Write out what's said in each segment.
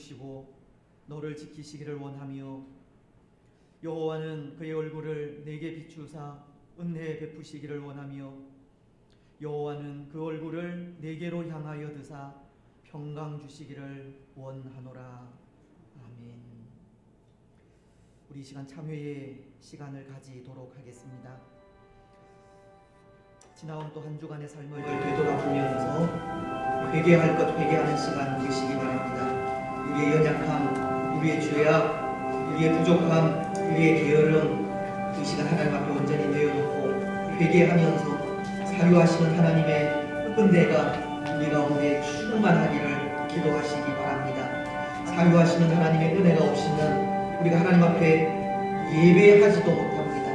주시고 너를 지키시기를 원하며 여호와는 그의 얼굴을 내게 비추사 은혜 베푸시기를 원하며 여호와는 그 얼굴을 내게로 향하여 드사 평강 주시기를 원하노라. 아멘. 우리 시간 참회의 시간을 가지도록 하겠습니다. 지나온 또 한 주간의 삶을 되돌아보면서 회개할 것 회개하는 시간 되시기 바랍니다. 우리의 연약함, 우리의 죄악, 우리의 부족함, 우리의 게으름 이 시간 하나님 앞에 온전히 내어놓고 회개하면서 사유하시는 하나님의 은혜가 우리 가운데 충만하기를 기도하시기 바랍니다. 사유하시는 하나님의 은혜가 없이는 우리가 하나님 앞에 예배하지도 못합니다.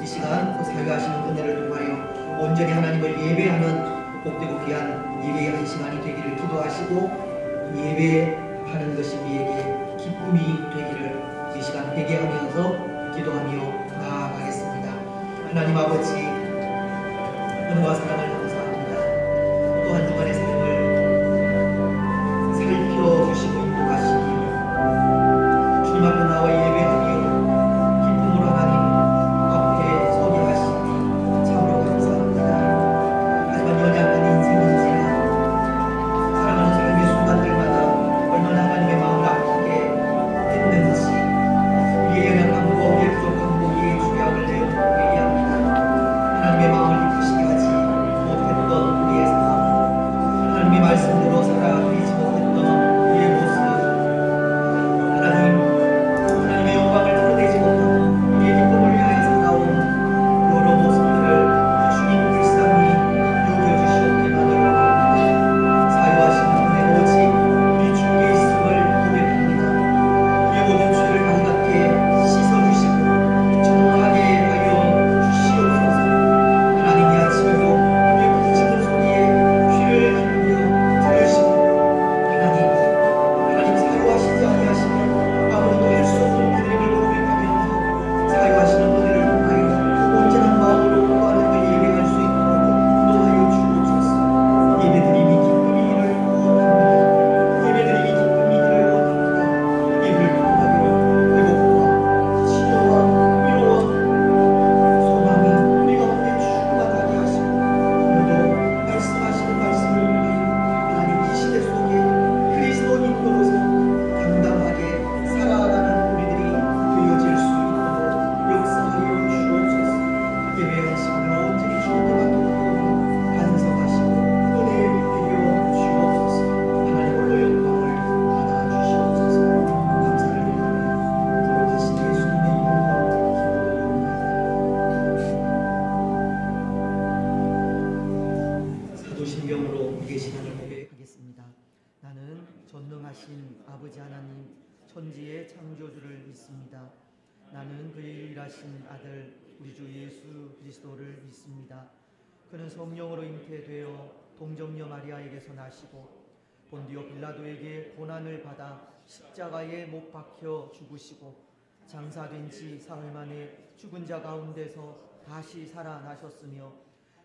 이 시간 그 사유하시는 은혜를 통하여 온전히 하나님을 예배하는 복되고 귀한 예배의 한 시간이 되기를 기도하시고 예배하는 것이 우리에게 기쁨이 되기를 이 시간 회개하면서 기도하며 나아가겠습니다. 하나님 아버지 은혜와 사랑을 감사합니다. 또 한 주간의 삶을 살펴주시고 인도하시니 주님 앞에 나와 예배하며 기쁨으로 하나님 앞에 서게 하시니 참으로 감사합니다. 하지만 연약한 인생인지라 사랑하는 삶의 순간들마다 얼마나 하나님의 마음을 아프게 했는지 우리의 연약함과 우리의 부족함과 우리의 죄악을 내어놓고 회개합니다. 하나님의 마음을 기쁘시게 하지 못했던 우리의 삶, 하나님의 말씀대로 살아가지 못했던 우리의 모습, 하나님의 영광을 드러내지 못하고 우리의 기쁨을 위하여 살아온 여러 모습들을 주님 불쌍히 여겨주시옵기를 원합니다. 사유하시는 은혜 오직 우리 주께 있음을 고백합니다. 우리의 모든 죄를 가깝게 씻어주시고 정하게 하여 주시옵소서. 하나님 이 아침에도 우리의 부르짖는 소리에 귀를 기울여 들으시고 하나님 사유하시지 아니하시면 아무도 할 수 없는 은혜를 고백하면서 사유하시는 은혜를 통하여 온전한 마음으로 또 하나님을 예배할 수 있도록 인도하여 주옵소서. 예배드림이 기쁨이기를 원합니다. 예배드림이 기쁨이기를 원합니다. 예배를 통하여 회복과 치료와 위로와 소망이 우리 가운데 충만하게 하시고 오늘도 말씀하시는 말씀을 통하여 하나님 이 시대 속에 그리스도인 노릇을 당당하게 살아가는 우리들이 되어질 수 있도록 역사하여 주옵소서. 예배의 시간을 온전히 주님께 맡겨놓고 반성하시고 은혜에 드려 주옵소서. 하나님 홀로 영광을 받아 주시옵소서. 감사를 드립니다. 부르짖으신 예수님의 이름으로 사도신경으로 우리의 신앙을 고백하겠습니다. 나는 전능하신 아버지 하나님 천지의 창조주를 믿습니다. 나는 그의 유일하신 아들 우리 주 예수 그리스도를 믿습니다. 그는 성령으로 잉태되어 동정녀 마리아에게서 나시고 본디오 빌라도에게 고난을 받아 십자가에 못 박혀 죽으시고 장사된 지 사흘 만에 죽은 자 가운데서 다시 살아나셨으며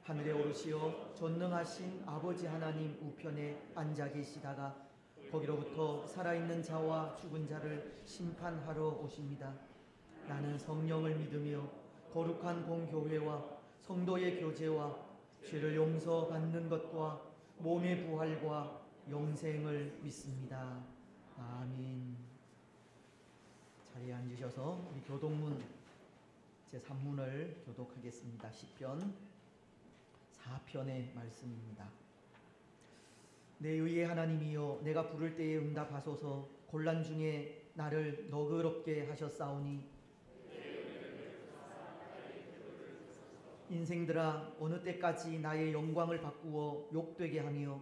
하늘에 오르시어 전능하신 아버지 하나님 우편에 앉아 계시다가 거기로부터 살아있는 자와 죽은 자를 심판하러 오십니다. 나는 성령을 믿으며 거룩한 공교회와 성도의 교제와 죄를 용서받는 것과 몸의 부활과 영생을 믿습니다. 아멘. 자리에 앉으셔서 우리 교독문 제3문을 교독하겠습니다. 시편 4편의 말씀입니다. 내 의의 하나님이여 내가 부를 때에 응답하소서. 곤란 중에 나를 너그럽게 하셨사오니 인생들아 어느 때까지 나의 영광을 바꾸어 욕되게 하며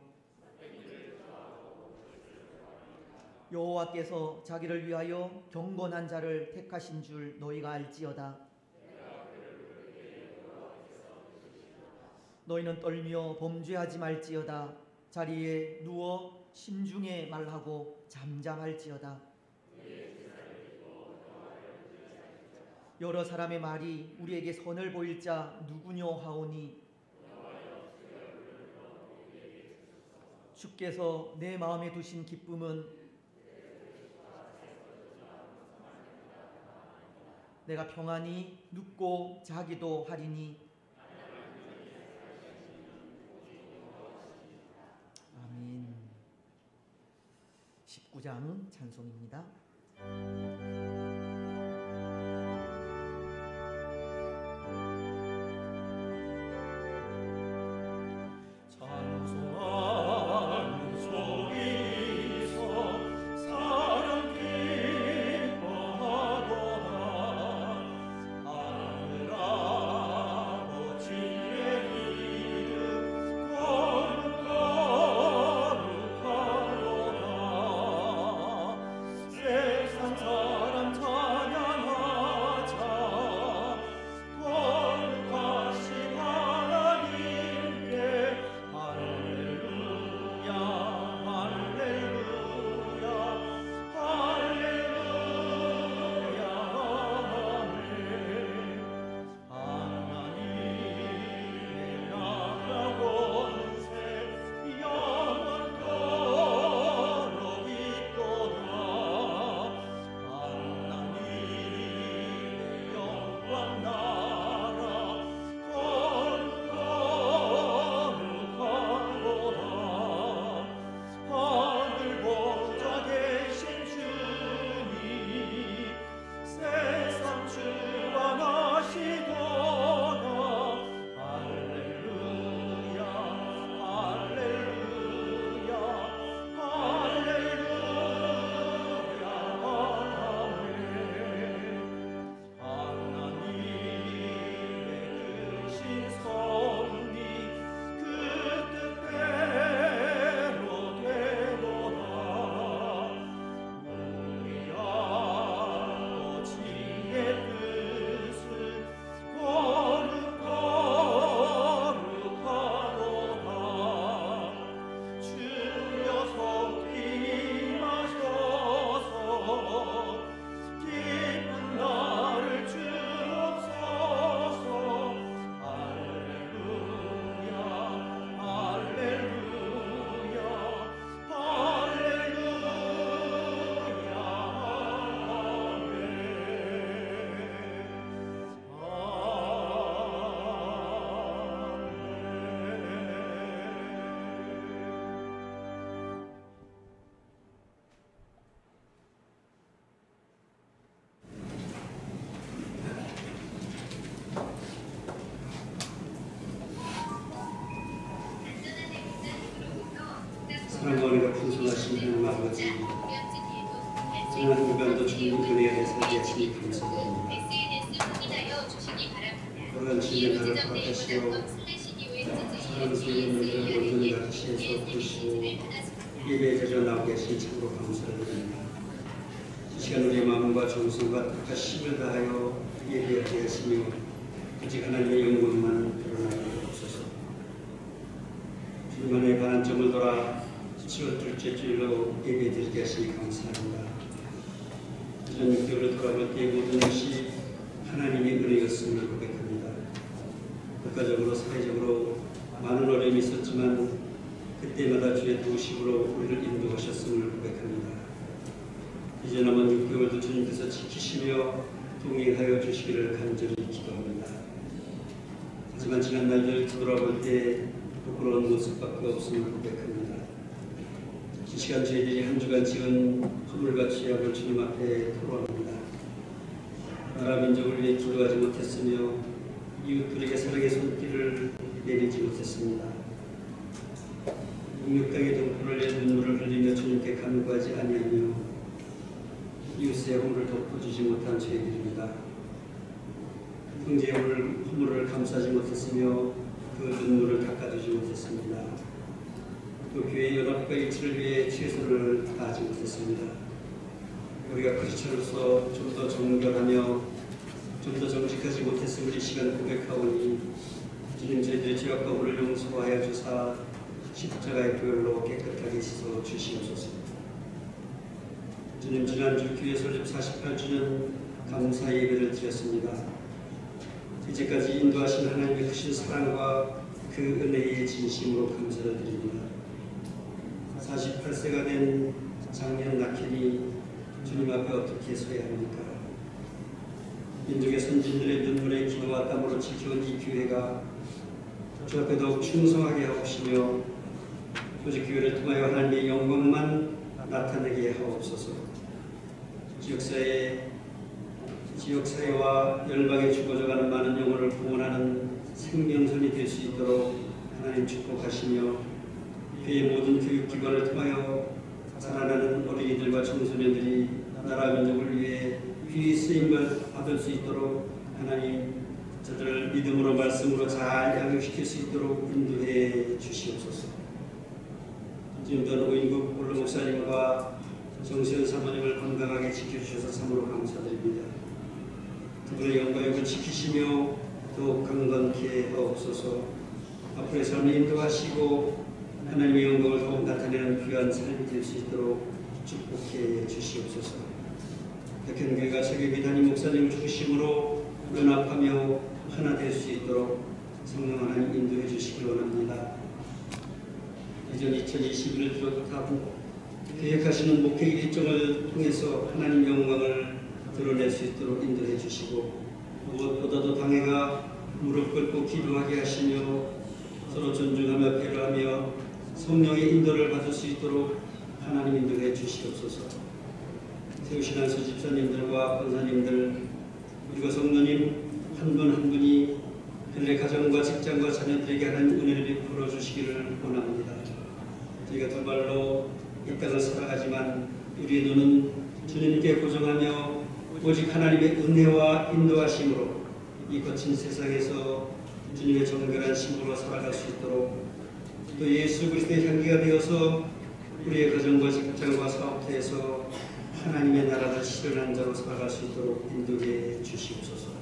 여호와께서 자기를 위하여 경건한 자를 택하신 줄 너희가 알지어다. 너희는 떨며 범죄하지 말지어다. 자리에 누워 신중에 말하고 잠잠할지어다. 여러 사람의 말이 우리에게 선을 보일 자 누구뇨 하오니 주께서 내 마음에 두신 기쁨은 내가 평안히 눕고 자기도 하리니. 아멘. 19장 찬송입니다. 찬송하는 소리서 사랑 기뻐하도다. 하늘 아버지의 이름 거룩하도다. 세상 사람 찬양하자. 거룩하신 하나님께 할렐루야 할렐루야 할렐루야 아멘. 하나님의 나라 권세 영원토록 있도다. 하나님의 영광 나라 거룩하도다. 하늘 보좌 계신 주님 세상 주관하시도다. 할렐루야 할렐루야 할렐루야 아멘. 하나님의 크신 섭리 그 뜻대로 되도다. 우리 아버지의 뜻은 거룩하도다. 주여 속히 임하셔서 기쁜 날을 주옵소서. 할렐루야 할렐루야 할렐루야 사랑과 은혜가 풍성하신 하나님 아버지, 지난 주간도 주님 은혜 안에 살게 하시니 감사드립니다. 그러한 주님의 나를 허락하시어 사랑스러운 분들을 온전히 같이해서 보시고 예배에 자주 나오게 하시니 참으로 감사드립니다. 이 시간 우리의 마음과 정성과 뜻과 힘을 다하여 예배하게 하시며 오직 하나님의 영광만 드러나게 하옵소서. 주님 안에 반환점을 돌아 10월 둘째 주일로 예배드리게 하시니 감사합니다. 지난 6개월을 돌아볼 때 모든 것이 하나님의 은혜였음을 고백합니다. 국가적으로 사회적으로 많은 어려움이 있었지만 그때마다 주의 도우심으로 우리를 인도하셨음을 고백합니다. 이제 남은 6개월도 주님께서 지키시며 동행하여 주시기를 간절히 기도합니다. 하지만 지난 날들 뒤돌아볼 때 부끄러운 모습밖에 없음을 고백합니다. 이 시간 저희들이 한 주간 지은 허물과 죄악을 주님 앞에 토로합니다. 나라 민족을 위해 기도하지 못했으며 이웃들에게 사랑의 손길을 내리지 못했습니다. 육강의 등불을 내 눈물을 흘리며 주님께 간구하지 아니하며 이웃의 허물을 덮어주지 못한 저희들입니다. 형제의 허물을 감싸지 못했으며 그 눈물을 닦아주지 못했습니다. 또 교회의 연합과 일치를 위해 최선을 다하지 못했습니다. 우리가 크리스천으로서 좀 더 정결하며 좀 더 정직하지 못했음을 이 시간 고백하오니 주님 저희들의 죄악과 오를 용서하여 주사 십자가의 보혈로 깨끗하게 씻어 주시옵소서. 주님 지난주 교회 설립 48주년 감사 예배를 드렸습니다. 이제까지 인도하신 하나님의 크신 사랑과 그 은혜의 진심으로 감사를 드립니다. 48세가 된 작년 나켈이 주님 앞에 어떻게 서야 합니까? 민족의 선진들의 눈물의 기도와 땀으로 지켜온 이 교회가 주 앞에 더욱 충성하게 하옵시며 오직 교회를 통하여 하나님의 영광만 나타내게 하옵소서. 지역사회와 열방에 죽어져가는 많은 영혼을 구원하는 생명선이 될 수 있도록 하나님 축복하시며 교회의 모든 교육기관을 통하여 자라나는 어린이들과 청소년들이 나라 민족을 위해 귀히 쓰임을 받을 수 있도록 하나님 저들을 믿음으로 말씀으로 잘 양육시킬 수 있도록 인도해 주시옵소서. 지금도 오인국 본로 목사님과 정세현 사모님을 건강하게 지켜주셔서 참으로 감사드립니다. 두 분의 영광을 지키시며 더욱 강건케 하옵소서. 앞으로의 삶을 인도하시고 하나님의 영광을 더욱 나타내는 귀한 삶이 될 수 있도록 축복해 주시옵소서. 백현교회가 세계비 담임 목사님을 중심으로 연합하며 하나 될 수 있도록 성령 하나님 인도해 주시기 원합니다. 이전 2021을 비롯하고 계획하시는 목회 일정을 통해서 하나님 영광을 드러낼 수 있도록 인도해 주시고 무엇보다도 당회가 무릎 꿇고 기도하게 하시며 서로 존중하며 배려하며 성령의 인도를 받을 수 있도록 하나님 인도해 주시옵소서. 세우신 안수 집사님들과 권사님들 그리고 성도님 한 분 한 분이 그들의 가정과 직장과 자녀들에게 하나님 은혜를 베풀어 주시기를 원합니다. 저희가 두 발로 이 땅을 살아가지만 우리의 눈은 주님께 고정하며 오직 하나님의 은혜와 인도하심으로 이 거친 세상에서 주님의 정결한 신부로 살아갈 수 있도록 또 예수 그리스도의 향기가 되어서 우리의 가정과 직장과 사업터에서 하나님의 나라를 실현한 자로 살아갈 수 있도록 인도해 주시옵소서.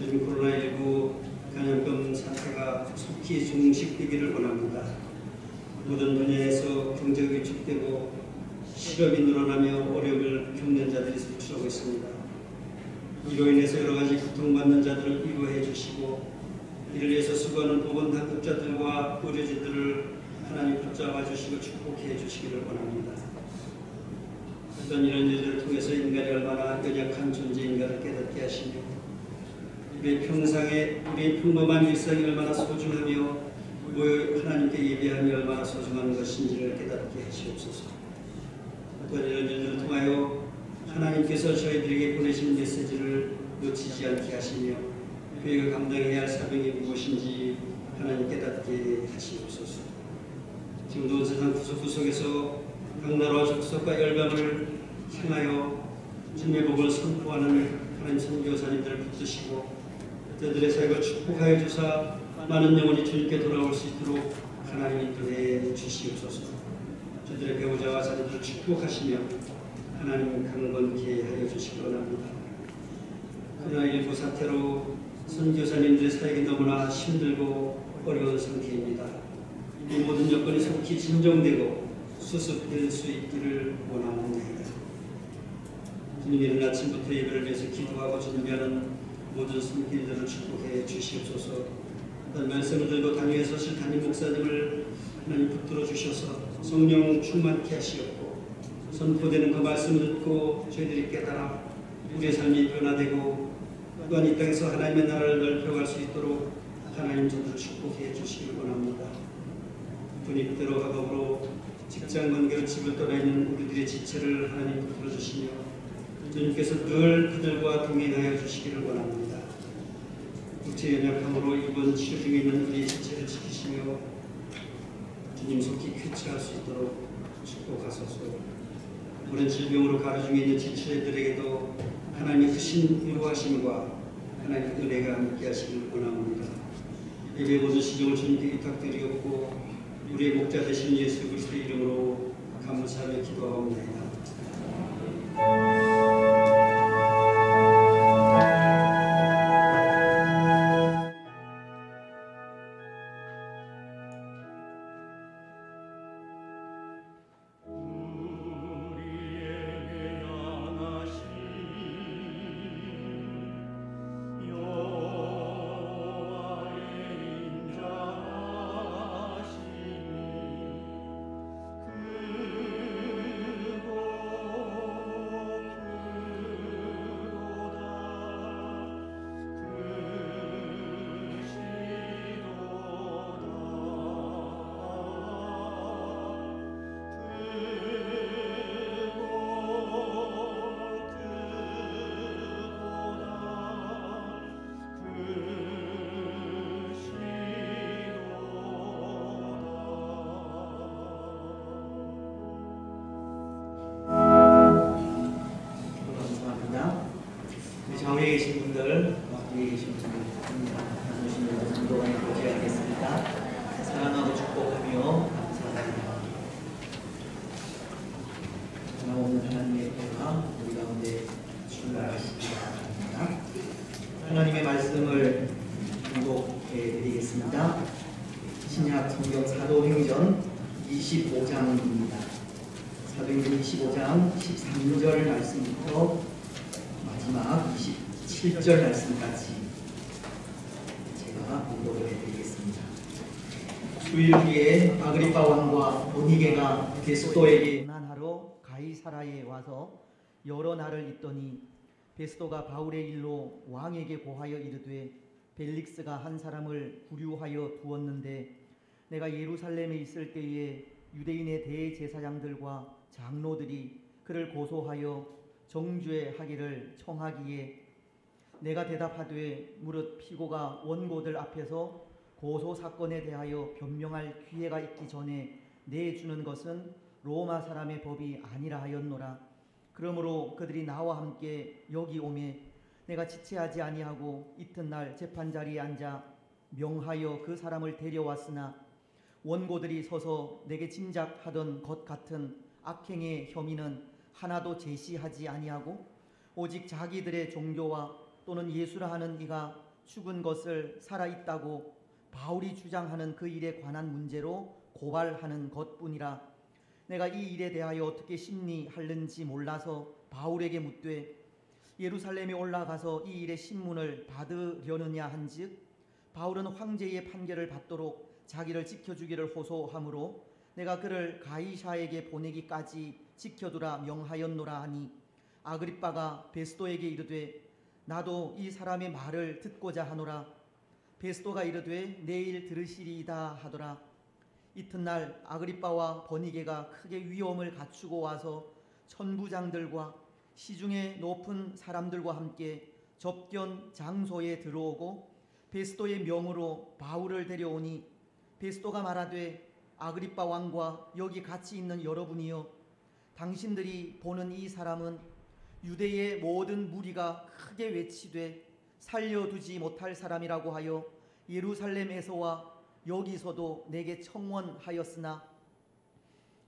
요즘 코로나19 감염병 사태가 속히 종식되기를 원합니다. 모든 분야에서 경제가 위축되고 실업이 늘어나며 어려움을 겪는 자들이 속출하고 있습니다. 이로 인해서 여러 가지 고통받는 자들을 위로해 주시고 이를 위해서 수고하는 보건당국자들과 의료진들을 하나님 붙잡아 주시고 축복해 주시기를 원합니다. 어떤 이런 일들을 통해서 인간이 얼마나 연약한 존재인가를 깨닫게 하시며 우리의 평범한 일상이 얼마나 소중하며 모여 하나님께 예배함이 얼마나 소중한 것인지를 깨닫게 하시옵소서. 어떤 이런 일들을 통하여 하나님께서 저희들에게 보내신 메시지를 놓치지 않게 하시며 교회가 감당해야 할 사명이 무엇인지 하나님 깨닫게 하시옵소서. 지금도 온 세상 구석구석에서 각 나라와 족속과 열방을 향하여 주님의 복을 선포하는 하나님 선교사님들을 붙드시고 그들의 사역을 축복하여 주사 많은 영혼이 주님께 돌아올 수 있도록 하나님 인도해 주시옵소서. 저들의 배우자와 자녀들을 축복하시며 하나님 강건케 하여 주시기 원합니다. 코로나19 사태로 선교사님들의 사역이 너무나 힘들고 어려운 상태입니다. 이 모든 여건이 속히 진정되고 수습될 수 있기를 원합니다. 주님 이른 아침부터 예배를 위해서 기도하고 준비하는 모든 손길들을 축복해 주시옵소서. 어떤 말씀을 들고 당회에 서실 담임 목사님을 하나님 붙들어 주셔서 성령 충만케 하시옵고 선포되는 그 말씀을 듣고 저희들이 깨달아 우리의 삶이 변화되고 또한 이 땅에서 하나님의 나라를 넓혀갈 수 있도록 하나님 저들을 축복해 주시길 원합니다. 분이 그대로 학업으로 직장 관계로 집을 떠나 있는 우리들의 지체를 하나님 붙들어 주시며 주님께서 늘 그들과 동행하여 주시기를 원합니다. 국제 연약함으로 이번 치료 중에 있는 우리의 지체를 지키시며 주님 속히 쾌차할 수 있도록 축복하소서. 오랜 질병으로 가루 중에 있는 지체들에게도 하나님의 크신 위로하심과 하나님의 은혜가 함께 하시길 원합니다. 예배 모든 시종을 주님께 부탁드리옵고 우리의 목자 되신 예수 그리스도의 이름으로 감사하며 기도하옵나이다. 그곳 좌우에 계신 분들, 뒤에 계신 분들, 모시는 전도관에 고지하겠습니다. 사랑하고 축복하며 감사합니다. 하나없는 하나님의 은혜가 우리 가운데 충만하시기 바랍니다. 하나님의 말씀을 공독해 드리겠습니다. 신약 성경 사도행전 25장입니다. 사도행전 25장 13절 말씀부터 마지막 27절 말씀까지 제가 공독을 해드리겠습니다. 수일 뒤에 아그리빠 왕과 보니게가 베스도에게 고난하러 가이사라에 와서 여러 날을 있더니 베스도가 바울의 일로 왕에게 고하여 이르되 벨릭스가 한 사람을 구류하여 두었는데 내가 예루살렘에 있을 때에 유대인의 대제사장들과 장로들이 그를 고소하여 정죄하기를 청하기에 내가 대답하되 무릇 피고가 원고들 앞에서 고소 사건에 대하여 변명할 기회가 있기 전에 내주는 것은 로마 사람의 법이 아니라 하였노라. 그러므로 그들이 나와 함께 여기 오매 내가 지체하지 아니하고 이튿날 재판자리에 앉아 명하여 그 사람을 데려왔으나 원고들이 서서 내게 짐작하던 것 같은 악행의 혐의는 하나도 제시하지 아니하고 오직 자기들의 종교와 또는 예수라 하는 이가 죽은 것을 살아있다고 바울이 주장하는 그 일에 관한 문제로 고발하는 것뿐이라. 내가 이 일에 대하여 어떻게 심리할는지 몰라서 바울에게 묻되 예루살렘에 올라가서 이 일의 신문을 받으려느냐 한즉 바울은 황제의 판결을 받도록 자기를 지켜주기를 호소하므로 내가 그를 가이사에게 보내기까지 지켜두라 명하였노라 하니 아그리빠가 베스도에게 이르되 나도 이 사람의 말을 듣고자 하노라. 베스도가 이르되 내일 들으시리이다 하더라. 이튿날 아그리빠와 버니게가 크게 위엄을 갖추고 와서 천부장들과 시중에 높은 사람들과 함께 접견 장소에 들어오고 베스도의 명으로 바울을 데려오니 베스도가 말하되 아그리빠 왕과 여기 같이 있는 여러분이여 당신들이 보는 이 사람은 유대의 모든 무리가 크게 외치되 살려두지 못할 사람이라고 하여 예루살렘에서와 여기서도 내게 청원하였으나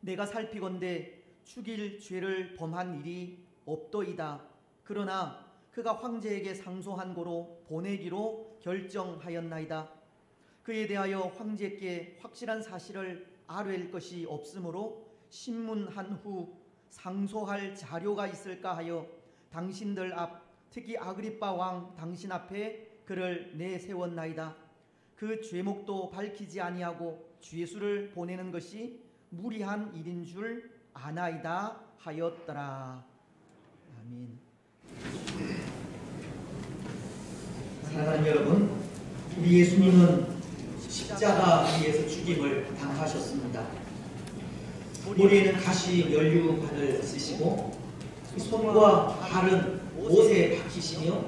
내가 살피건대 죽일 죄를 범한 일이 없더이다. 그러나 그가 황제에게 상소한 고로 보내기로 결정하였나이다. 그에 대하여 황제께 확실한 사실을 아뢰일 것이 없으므로 신문한 후 상소할 자료가 있을까 하여 당신들 앞 특히 아그리빠 왕 당신 앞에 그를 내세웠나이다. 그 죄목도 밝히지 아니하고 죄수를 보내는 것이 무리한 일인 줄 아나이다 하였더라. 아멘. 사랑하는 여러분, 우리 예수님은 십자가 위에서 죽임을 당하셨습니다. 머리에는 가시 연류관을 쓰시고 손과 발은 못에 박히시며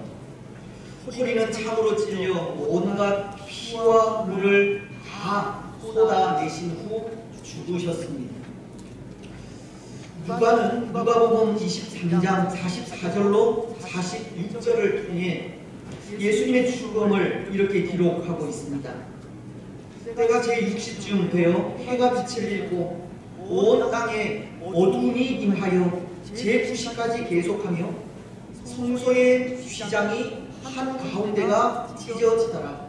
허리는 창으로 찔려 온갖 피와 물을 다 쏟아내신 후 죽으셨습니다. 누가복음 23장 44절로 46절을 통해 예수님의 죽음을 이렇게 기록하고 있습니다. 때가 제60쯤 되어 해가 빛을 잃고 온 땅에 어둠이 임하여 제9시까지 계속하며 성소의 휘장이 한 가운데가 찢어지더라.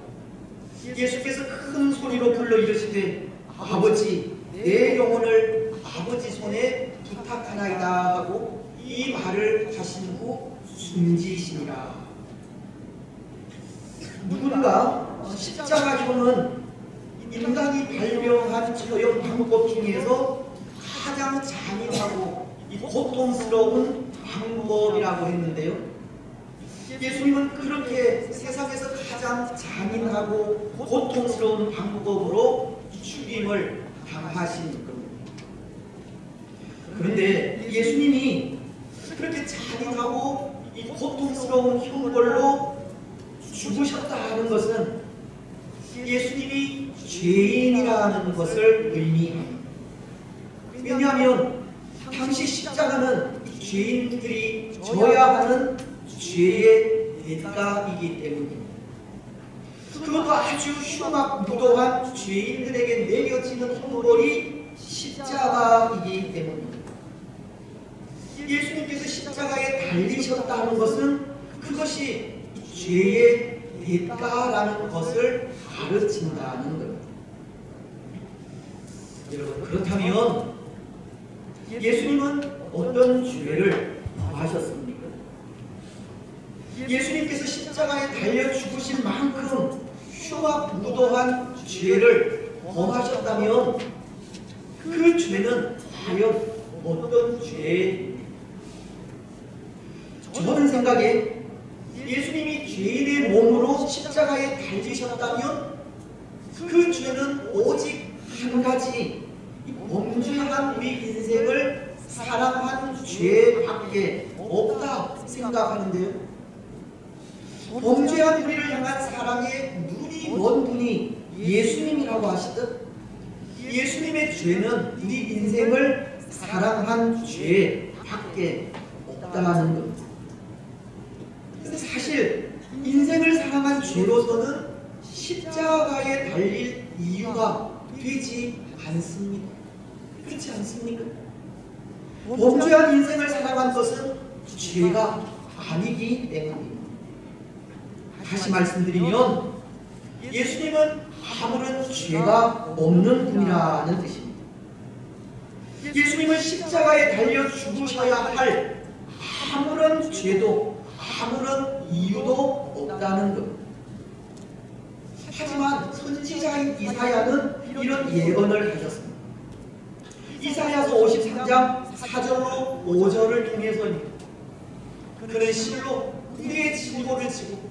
예수께서 큰 소리로 불러 이르시되 아버지 내 영혼을 아버지 손에 부탁하나이다 하고 이 말을 하신 후 숨지시니라. 누군가 십자가형은 인간이 발명한 처형 방법 중에서 가장 잔인하고 고통스러운 방법이라고 했는데요. 예수님은 그렇게 세상에서 가장 잔인하고 고통스러운 방법으로 죽임을 당하신 겁니다. 그런데 예수님이 그렇게 잔인하고 이 고통스러운 형벌로 죽으셨다는 것은 예수님이 죄인이라는 것을 의미합니다. 왜냐하면 당시 십자가는 죄인들이 져야 하는 죄의 대가이기 때문입니다. 그것도 아주 흉악무도한 죄인들에게 내려지는 형벌이 십자가이기 때문입니다. 예수님께서 십자가에 달리셨다는 것은 그것이 죄의 대가라는 것을 가르친다는 겁니다. 여러분, 그렇다면 예수님은 어떤 죄를 범하셨습니까? 예수님께서 십자가에 달려 죽으신 만큼 흉악무도한 죄를 범하셨다면 그 죄는 과연 어떤 죄입니까? 저는 생각에 예수님이 죄인의 몸으로 십자가에 달리셨다면 그 죄는 오직 한 가지, 범죄한 우리 인생을 사랑한 죄밖에 없다 생각하는데요. 범죄한 우리를 향한 사랑의 눈이 먼 분이 예수님이라고 하시듯 예수님의 죄는 우리 인생을 사랑한 죄밖에 없다는 겁니다. 근데 사실 인생을 사랑한 죄로서는 십자가에 달릴 이유가 되지 않습니다. 그렇지 않습니까? 범죄한 인생을 살아간 것은 죄가 아니기 때문입니다. 다시 말씀드리면 예수님은 아무런 죄가 없는 분이라는 뜻입니다. 예수님은 십자가에 달려 죽으셔야 할 아무런 죄도 아무런 이유도 없다는 것. 하지만 선지자인 이사야는 이런 예언을 하셨습니다. 이사야서 53장 4절로 5절을 통해서입니다. 그는 실로 우리의 질고를 지고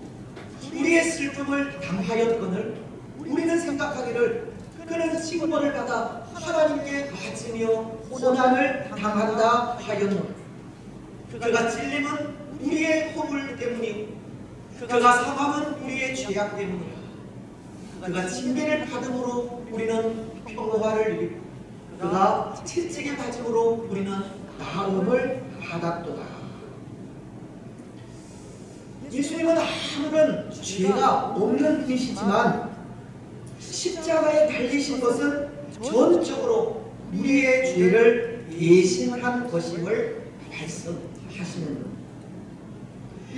우리의 슬픔을 당하였거늘 우리는 생각하기를 그는 징벌을 받아 하나님께 맞으며 고난을 당한다 하였노라. 그가 찔림은 우리의 허물 때문이요 그가 상함은 우리의 죄악 때문이라. 그가 징계를 받음으로 우리는 평화를 누리고 그가 채찍에 맞음으로 우리는 나음을 받았도다. 예수님은 아무런 죄가 없는 분이시지만 십자가에 달리신 것은 전적으로 우리의 죄를 대신한 것임을 말씀하시는 겁니다.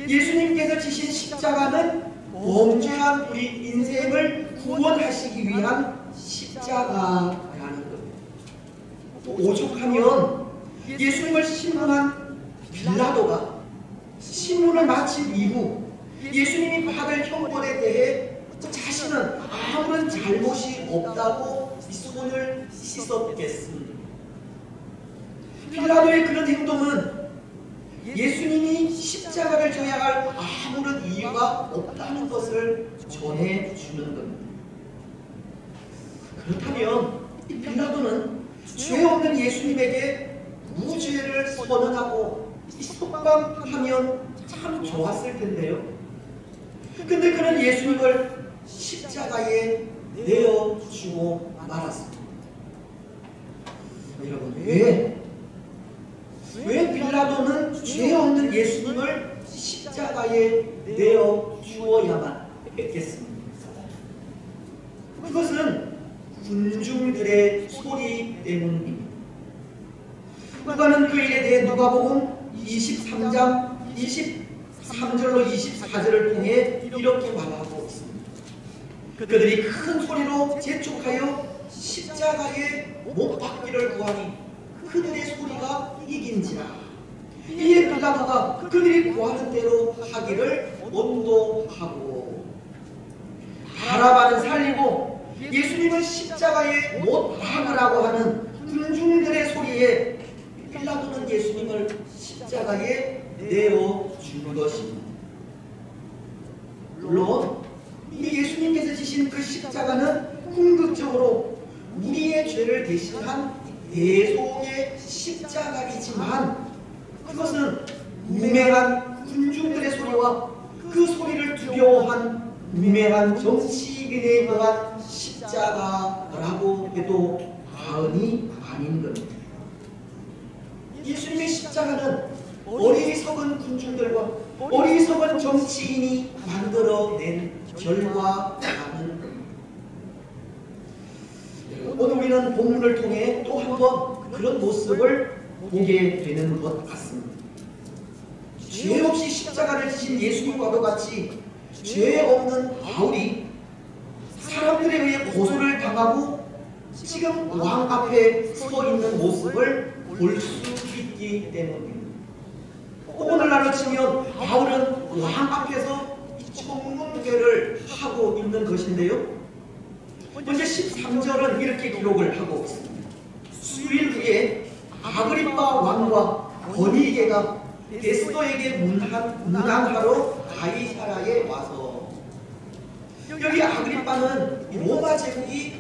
예수님께서 지신 십자가는 범죄한 우리 인생을 구원하시기 위한 십자가라는 겁니다. 오죽하면 예수님을 신문한 빌라도가 신문을 마친 이후 예수님이 받을 형벌에 대해 자신은 아무런 잘못이 없다고 손을 씻었겠습니다. 빌라도의 그런 행동은 예수님이 십자가를 져야 할 아무런 이유가 없다는 것을 전해주는 겁니다. 그렇다면 빌라도는 죄 없는 예수님에게 무죄를 선언하고 석방하면 참 좋았을 텐데요. 근데 그는 예수님을 십자가에 내어주고 말았습니다. 여러분, 왜 빌라도는 죄 없는 예수님을 십자가에 내어주어야만 했겠습니까? 그것은 군중들의 소리 때문입니다. 누가는 그 일에 대해 누가복음 23장 23절로 24절을 통해 이렇게 말하고 있습니다. 그들이 큰 소리로 재촉하여 십자가에 못 박기를 구하니 그들의 소리가 이긴지라. 이에 빌라도가 그들이 구하는 대로 하기를 원도하고 바라바는 살리고 예수님을 십자가에 못 박으라고 하는 군중들의 소리에 빌라도는 예수님을 십자가에 내어준 것입니다. 물론 우리 예수님께서 지신 그 십자가는 궁극적으로 우리의 죄를 대신한 대속의 십자가이지만 그것은 무명한 군중들의 소리와 그 소리를 두려워한 무명한 정치인에 의한 십자가라고 해도 과언이 아닌 겁니다. 예수님의 십자가는 어리석은 군중들과 어리석은 정치인이 만들어낸 결과라는 겁니다. 오늘 우리는 본문을 통해 또 한 번 그런 모습을 보게 되는 것 같습니다. 죄 없이 십자가를 지신 예수님과도 같이 죄 없는 바울이 사람들에 의해 고소를 당하고 지금 왕 앞에 서 있는 모습을 볼 수 있기 때문입니다. 오늘날로 치면 바울은 왕 앞에서 청문회를 하고 있는 것인데요. 먼저 13절은 이렇게 기록을 하고 있습니다. 수일 후에 아그리빠 왕과 버니게가 베스도에게 문안하러 가이사라에 와서, 여기 아그리빠는 로마 제국이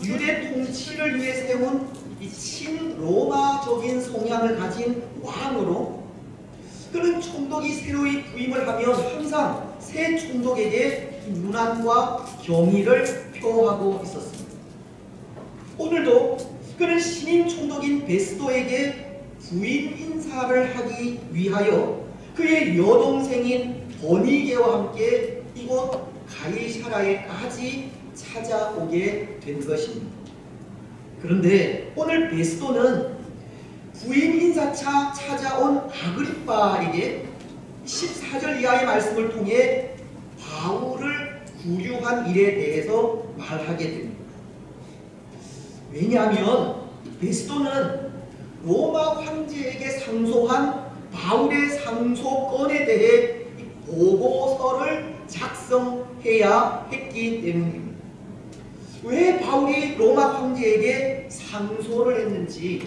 유대 통치를 위해 세운 이 친로마적인 성향을 가진 왕으로, 그는 총독이 새로이 부임을 하면 항상 새 총독에게 문안과 경의를 표하고 있었습니다. 오늘도 그는 신임 총독인 베스도에게 부임 인사를 하기 위하여 그의 여동생인 버니게와 함께 이곳 가이사라에까지 찾아오게 된 것입니다. 그런데 오늘 베스도는 부임 인사차 찾아온 아그리빠에게 14절 이하의 말씀을 통해 바울을 구류한 일에 대해서 말하게 됩니다. 왜냐하면 베스도는 로마 황제에게 상소한 바울의 상소건에 대해 보고서를 작성해야 했기 때문입니다. 왜 바울이 로마 황제에게 상소를 했는지,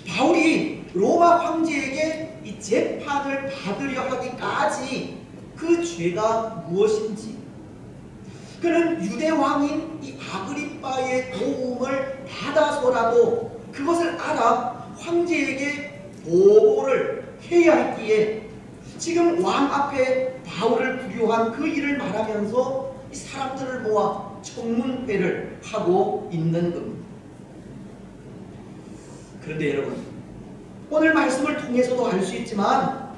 바울이 로마 황제에게 이 재판을 받으려 하기까지 그 죄가 무엇인지, 그는 유대 왕인 이 아그리빠의 도움을 받아서라도 그것을 알아 황제에게 보고를 해야 했기에 지금 왕 앞에 바울을 구류한 그 일을 말하면서 이 사람들을 모아 청문회를 하고 있는 겁니다. 그런데 여러분, 오늘 말씀을 통해서도 알 수 있지만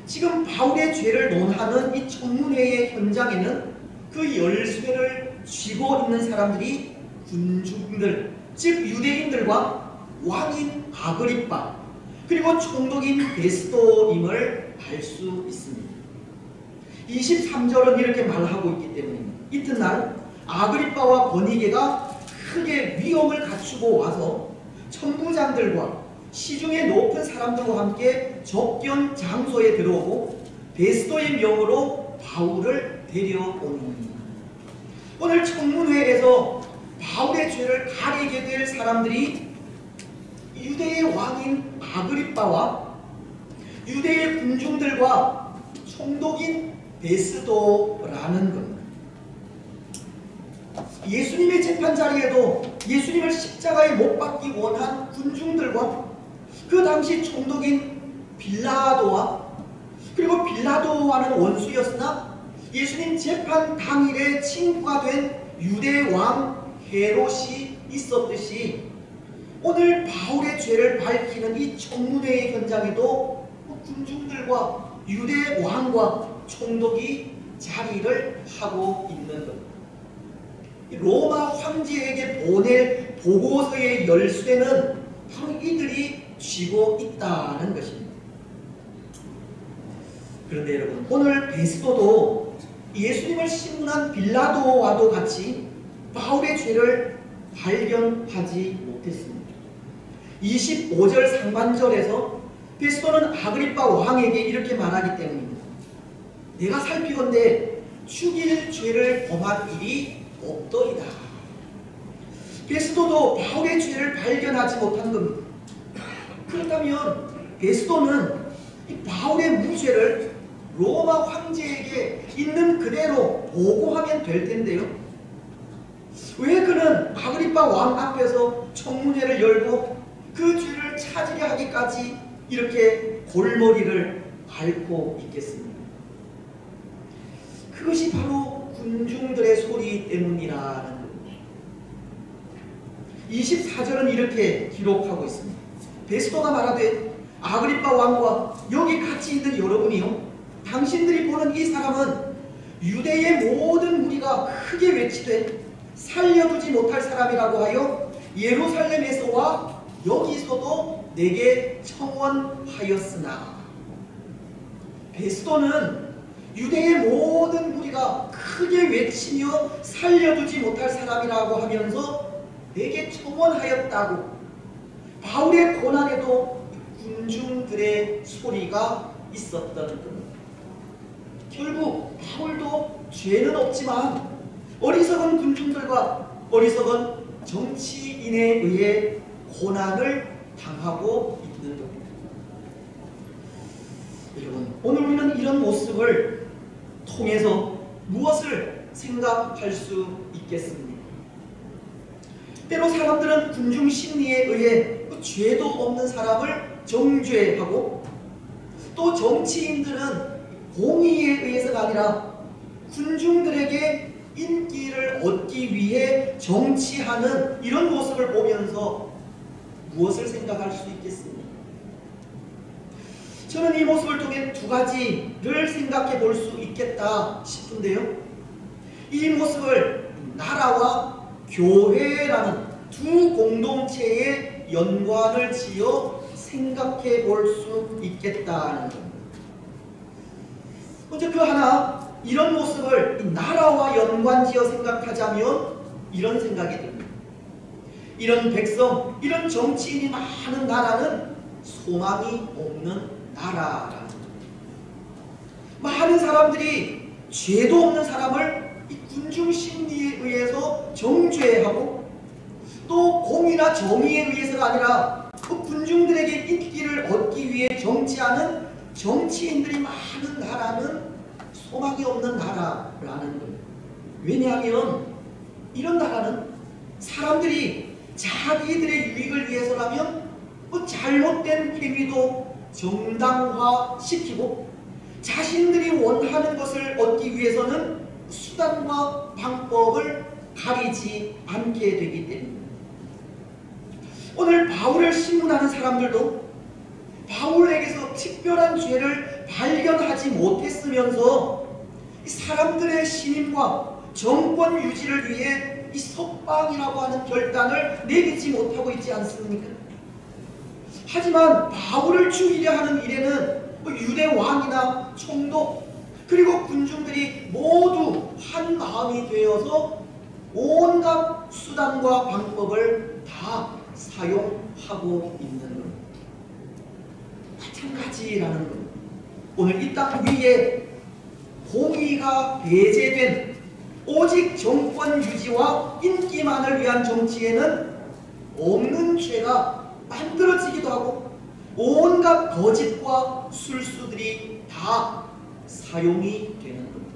지금 바울의 죄를 논하는 이 청문회의 현장에는 그 열쇠를 쥐고 있는 사람들이 군중들, 즉 유대인들과 왕인 아그리빠 그리고 총독인 베스도임을 알 수 있습니다. 23절은 이렇게 말하고 있기 때문입니다. 이튿날 아그리빠와 버니게가 크게 위엄을 갖추고 와서 천부장들과 시중의 높은 사람들과 함께 접견 장소에 들어오고 베스도의 명으로 바울을 데려오니, 오늘 청문회에서 바울의 죄를 가리게 될 사람들이 유대의 왕인 아그리빠와 유대의 군중들과 총독인 베스도라는 겁니다. 예수님의 재판 자리에도 예수님을 십자가에 못 박기 원한 군중들과 그 당시 총독인 빌라도와, 그리고 빌라도와는 원수였으나 예수님 재판 당일에 친구가 된 유대 왕 헤롯이 있었듯이 오늘 바울의 죄를 밝히는 이 청문회의 현장에도 군중들과 유대 왕과 총독이 자리를 하고 있는 것. 로마 황제에게 보낼 보고서의 열쇠는 바로 이들이 쥐고 있다는 것입니다. 그런데 여러분, 오늘 베스도도 예수님을 신문한 빌라도와도 같이 바울의 죄를 발견하지 못했습니다. 25절 상반절에서 베스도는 아그리빠 왕에게 이렇게 말하기 때문입니다. 내가 살피건대 죽일 죄를 범한 일이 없더이다. 베스도도 바울의 죄를 발견하지 못한 겁니다. 그렇다면 베스도는 이 바울의 무죄를 로마 황제에게 있는 그대로 보고하면 될 텐데요, 왜 그는 아그리빠 왕 앞에서 청문회를 열고 그 죄를 찾으려 하기까지 이렇게 골머리를 앓고 있겠습니까? 그것이 바로 군중들의 소리 때문이라는 겁니다. 24절은 이렇게 기록하고 있습니다. 베스도가 말하되 아그리빠 왕과 여기 같이 있는 여러분이요, 당신들이 보는 이 사람은 유대의 모든 무리가 크게 외치되 살려두지 못할 사람이라고 하여 예루살렘에서와 여기서도 내게 청원하였으나, 베스도는 유대의 모든 무리가 크게 외치며 살려두지 못할 사람이라고 하면서 내게 청원하였다고, 바울의 고난에도 군중들의 소리가 있었던 것. 결국 바울도 죄는 없지만 어리석은 군중들과 어리석은 정치인에 의해 고난을 당하고 있는 겁니다. 여러분, 오늘 우리는 이런 모습을 통해서 무엇을 생각할 수 있겠습니까? 때로 사람들은 군중 심리에 의해 죄도 없는 사람을 정죄하고, 또 정치인들은 공의에 의해서가 아니라 군중들에게 인기를 얻기 위해 정치하는 이런 모습을 보면서 무엇을 생각할 수 있겠습니까? 저는 이 모습을 통해 두 가지를 생각해 볼 수 있겠다 싶은데요. 이 모습을 나라와 교회라는 두 공동체의 연관을 지어 생각해 볼 수 있겠다는 겁니다. 먼저 그 하나, 이런 모습을 나라와 연관지어 생각하자면 이런 생각이 듭니다. 이런 백성, 이런 정치인이 많은 나라는 소망이 없는 나라라는 겁니다. 많은 사람들이 죄도 없는 사람을 이 군중 심리에 의해서 정죄하고, 또 공의나 정의에 의해서가 아니라 그 군중들에게 인기를 얻기 위해 정치하는 정치인들이 많은 나라는 소망이 없는 나라라는 겁니다. 왜냐하면 이런 나라는 사람들이 자기들의 유익을 위해서라면 잘못된 행위도 정당화시키고, 자신들이 원하는 것을 얻기 위해서는 수단과 방법을 가리지 않게 되기 때문입니다. 오늘 바울을 신문하는 사람들도 바울에게서 특별한 죄를 발견하지 못했으면서 사람들의 신임과 정권 유지를 위해 이 석방이라고 하는 결단을 내리지 못하고 있지 않습니까? 하지만 바울을 죽이려 하는 일에는 유대 왕이나 총독, 그리고 군중들이 모두 한 마음이 되어서 온갖 수단과 방법을 다 사용하고 있는 것. 마찬가지라는 것. 오늘 이 땅 위에 공의가 배제된 오직 정권 유지와 인기만을 위한 정치에는 없는 죄가 만들어지기도 하고, 온갖 거짓과 술수들이 다 사용이 되는 겁니다.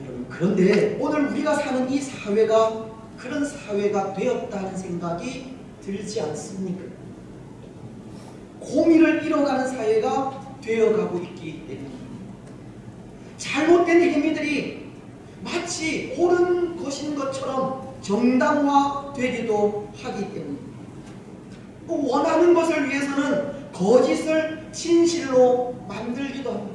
여러분, 그런데 오늘 우리가 사는 이 사회가 그런 사회가 되었다는 생각이 들지 않습니까? 공의를 잃어가는 사회가 되어가고 있기 때문입니다. 잘못된 행위들이 마치 옳은 것인 것처럼 정당화되기도 하기 때문입니다. 원하는 것을 위해서는 거짓을 진실로 만들기도 합니다.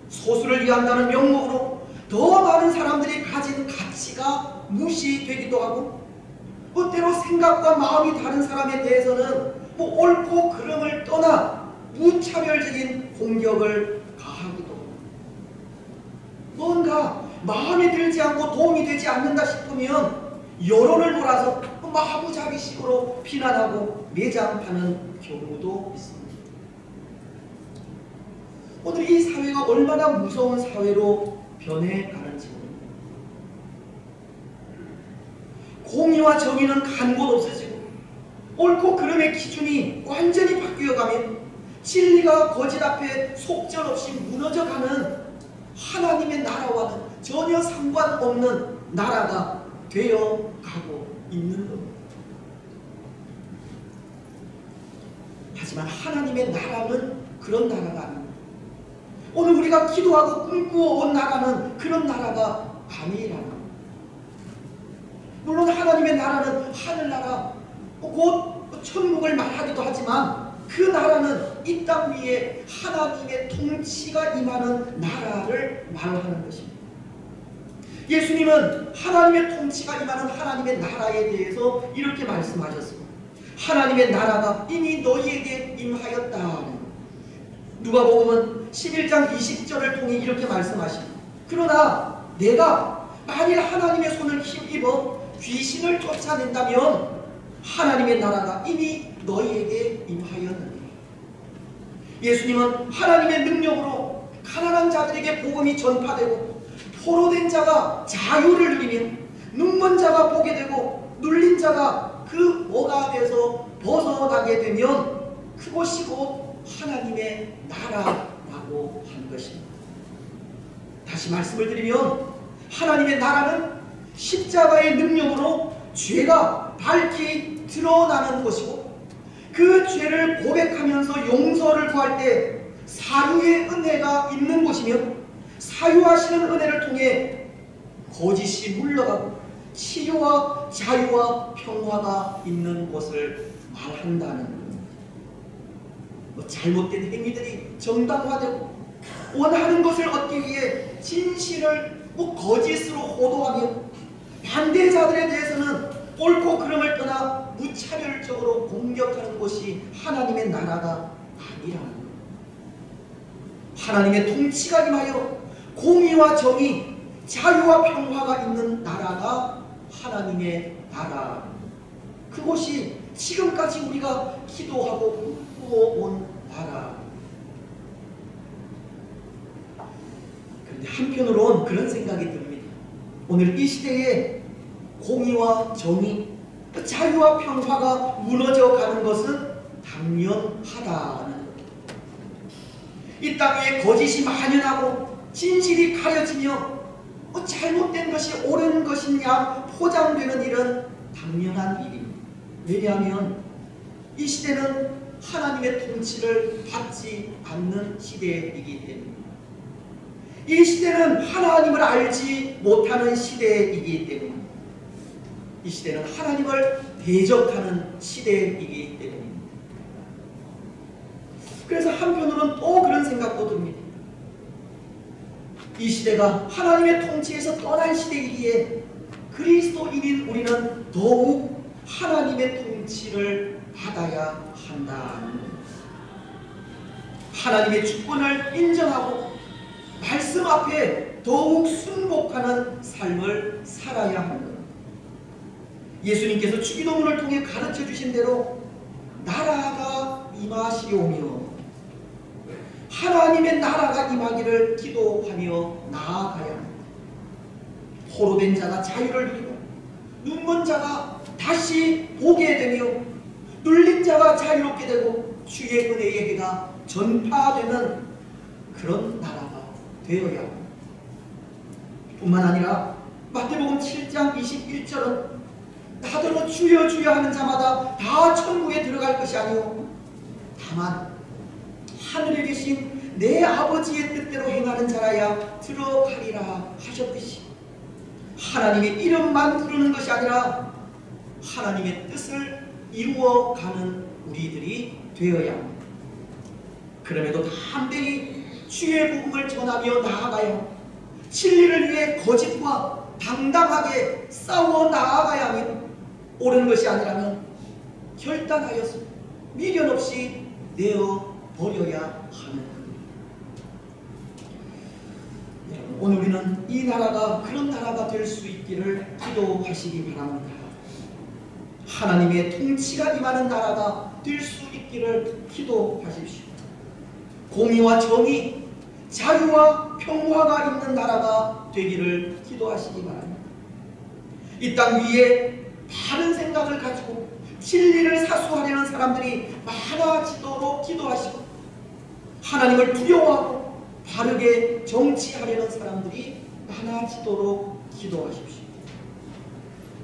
소수를 위한다는 명목으로 더 많은 사람들이 가진 가치가 무시되기도 하고, 때로 생각과 마음이 다른 사람에 대해서는 옳고 그름을 떠나 무차별적인 공격을 가하기도 합니다. 뭔가 마음에 들지 않고 도움이 되지 않는다 싶으면 여론을 몰아서 마구잡이식으로 비난하고 매장하는 경우도 있습니다. 오늘 이 사회가 얼마나 무서운 사회로 변해가는지 모릅니다. 공의와 정의는 간 곳 없어지고, 옳고 그름의 기준이 완전히 바뀌어가면 진리가 거짓 앞에 속절없이 무너져가는 하나님의 나라와는 전혀 상관없는 나라가 되어가고 있는 겁니다. 하지만 하나님의 나라는 그런 나라가 아닙니다. 오늘 우리가 기도하고 꿈꾸어온 나라는 그런 나라가 아니라는 겁니다. 물론 하나님의 나라는 하늘나라, 곧 천국을 말하기도 하지만 그 나라는 이 땅 위에 하나님의 통치가 임하는 나라를 말하는 것입니다. 예수님은 하나님의 통치가 임하는 하나님의 나라에 대해서 이렇게 말씀하셨습니다. 하나님의 나라가 이미 너희에게 임하였다. 누가복음은 11장 20절을 통해 이렇게 말씀하십니다. 그러나 내가 만일 하나님의 손을 힘입어 귀신을 쫓아낸다면 하나님의 나라가 이미 너희에게 임하였느니라. 예수님은 하나님의 능력으로 가난한 자들에게 복음이 전파되고 포로된 자가 자유를 누리며 눈먼 자가 보게 되고 눌린 자가 그 억압에서 벗어나게 되면 그것이 곧 하나님의 나라라고 한 것입니다. 다시 말씀을 드리면 하나님의 나라는 십자가의 능력으로 죄가 밝히 드러나는 것이고 그 죄를 고백하면서 용서를 구할 때 사유의 은혜가 있는 곳이며 사유하시는 은혜를 통해 거짓이 물러가고 치유와 자유와 평화가 있는 곳을 말한다는 잘못된 행위들이 정당화되고 원하는 것을 얻기 위해 진실을 거짓으로 호도하며 반대자들에 대해서는 옳고 그름을 떠나 무차별적으로 공격하는 것이 하나님의 나라가 아니라는 것. 하나님의 통치가 임하여 공의와 정의, 자유와 평화가 있는 나라가 하나님의 나라. 그것이 지금까지 우리가 기도하고 꿈꾸어온 나라. 그런데 한편으론 그런 생각이 듭니다. 오늘 이 시대에 공의와 정의, 자유와 평화가 무너져 가는 것은 당연하다는 것. 이 땅 위에 거짓이 만연하고 진실이 가려지며 잘못된 것이 옳은 것이냐 포장되는 일은 당연한 일입니다. 왜냐하면 이 시대는 하나님의 통치를 받지 않는 시대이기 때문입니다. 이 시대는 하나님을 알지 못하는 시대이기 때문입니다. 이 시대는 하나님을 대적하는 시대이기 때문입니다. 그래서 한편으로는 또 그런 생각도 듭니다. 이 시대가 하나님의 통치에서 떠난 시대이기에 그리스도인인 우리는 더욱 하나님의 통치를 받아야 한다는 것. 하나님의 주권을 인정하고 말씀 앞에 더욱 순복하는 삶을 살아야 합니다. 예수님께서 주기도문을 통해 가르쳐 주신 대로 나라가 임하시오며 하나님의 나라가 임하기를 기도하며 나아가야 합니다. 포로된 자가 자유를 누리고 눈먼 자가 다시 보게 되며 눌린 자가 자유롭게 되고 주의 은혜의 해가 전파되는 그런 나라가 되어야 합니다. 뿐만 아니라 마태복음 7장 21절은 나더러 주여 주여 하는 자마다 다 천국에 들어갈 것이 아니오 다만 하늘에 계신 내 아버지의 뜻대로 행하는 자라야 들어가리라 하셨듯이 하나님의 이름만 부르는 것이 아니라 하나님의 뜻을 이루어가는 우리들이 되어야 합니다. 그럼에도 담대히 주의 복음을 전하며 나아가야 합니다. 진리를 위해 거짓과 당당하게 싸워 나아가야 합니다. 옳은 것이 아니라면 결단하여서 미련 없이 내어 버려야 하는 겁니다. 오늘 우리는 이 나라가 그런 나라가 될 수 있기를 기도하시기 바랍니다. 하나님의 통치가 임하는 나라가 될 수 있기를 기도하십시오. 공의와 정의, 자유와 평화가 있는 나라가 되기를 기도하시기 바랍니다. 이 땅 위에 바른 생각을 가지고 진리를 사수하려는 사람들이 많아지도록 기도하시고 하나님을 두려워하고 바르게 정치하려는 사람들이 많아지도록 기도하십시오.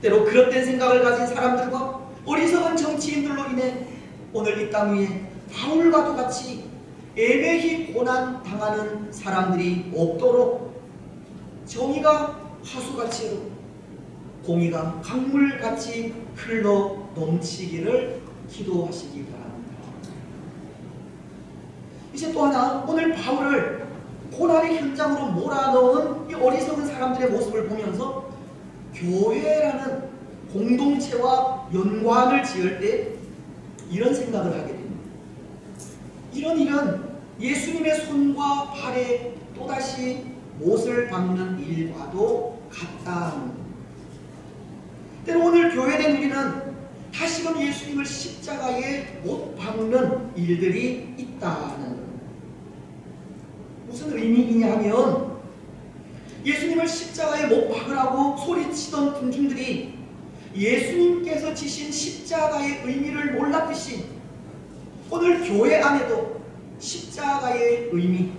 때로 그릇된 생각을 가진 사람들과 어리석은 정치인들로 인해 오늘 이 땅 위에 바울과도 같이 애매히 고난당하는 사람들이 없도록 정의가 하수같이 흐르고 공의가 강물같이 흘러 넘치기를 기도하시기 바랍니다. 이제 또 하나, 오늘 바울을 고난의 현장으로 몰아넣은 이 어리석은 사람들의 모습을 보면서 교회라는 공동체와 연관을 지을 때 이런 생각을 하게 됩니다. 이런 일은 예수님의 손과 발에 또다시 못을 박는 일과도 같다는 겁니다. 때로 오늘 교회된 우리는 다시금 예수님을 십자가에 못 박는 일들이 있다는 겁니다. 무슨 의미이냐 하면 예수님을 십자가에 못 박으라고 소리치던 군중들이 예수님께서 지신 십자가의 의미를 몰랐듯이 오늘 교회 안에도 십자가의 의미,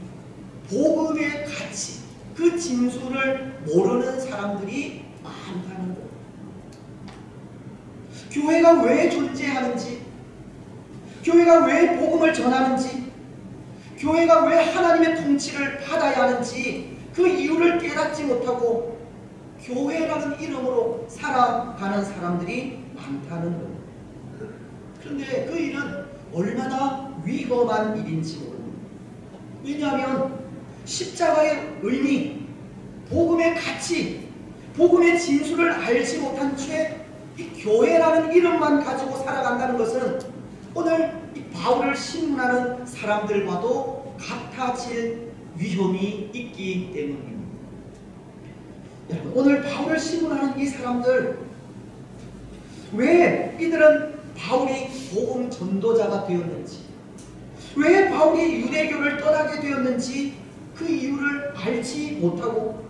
복음의 가치, 그 진수를 모르는 사람들이 많다는 것. 교회가 왜 존재하는지, 교회가 왜 복음을 전하는지, 교회가 왜 하나님의 통치를 받아야 하는지 그 이유를 깨닫지 못하고 교회라는 이름으로 살아가는 사람들이 많다는 것. 그런데 그 일은 얼마나 위험한 일인지 모릅니다. 왜냐하면 십자가의 의미, 복음의 가치, 복음의 진수를 알지 못한 채 이 교회라는 이름만 가지고 살아간다는 것은 오늘 이 바울을 신문하는 사람들과도 같아질 위험이 있기 때문입니다. 여러분, 오늘 바울을 신문하는 이 사람들, 왜 이들은 바울이 복음 전도자가 되었는지, 왜 바울이 유대교를 떠나게 되었는지 그 이유를 알지 못하고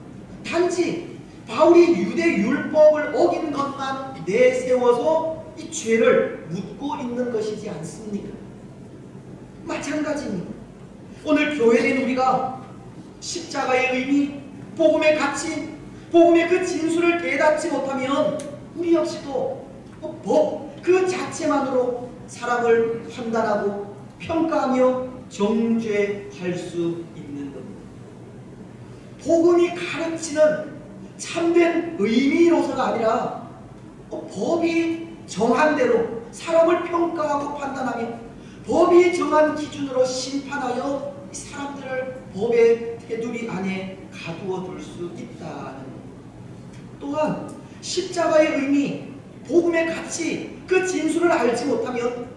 단지 바울이 유대 율법을 어긴 것만 내세워서 이 죄를 묻고 있는 것이지 않습니까? 마찬가지입니다. 오늘 교회된 우리가 십자가의 의미, 복음의 가치, 복음의 그 진수를 깨닫지 못하면 우리 역시도 법 그 자체만으로 사람을 판단하고 평가하며 정죄할 수 있는 겁니다. 복음이 가르치는 참된 의미로서가 아니라 법이 정한 대로 사람을 평가하고 판단하며 법이 정한 기준으로 심판하여 이 사람들을 법의 테두리 안에 가두어 둘 수 있다는 것. 또한 십자가의 의미, 복음의 가치, 그 진수를 알지 못하면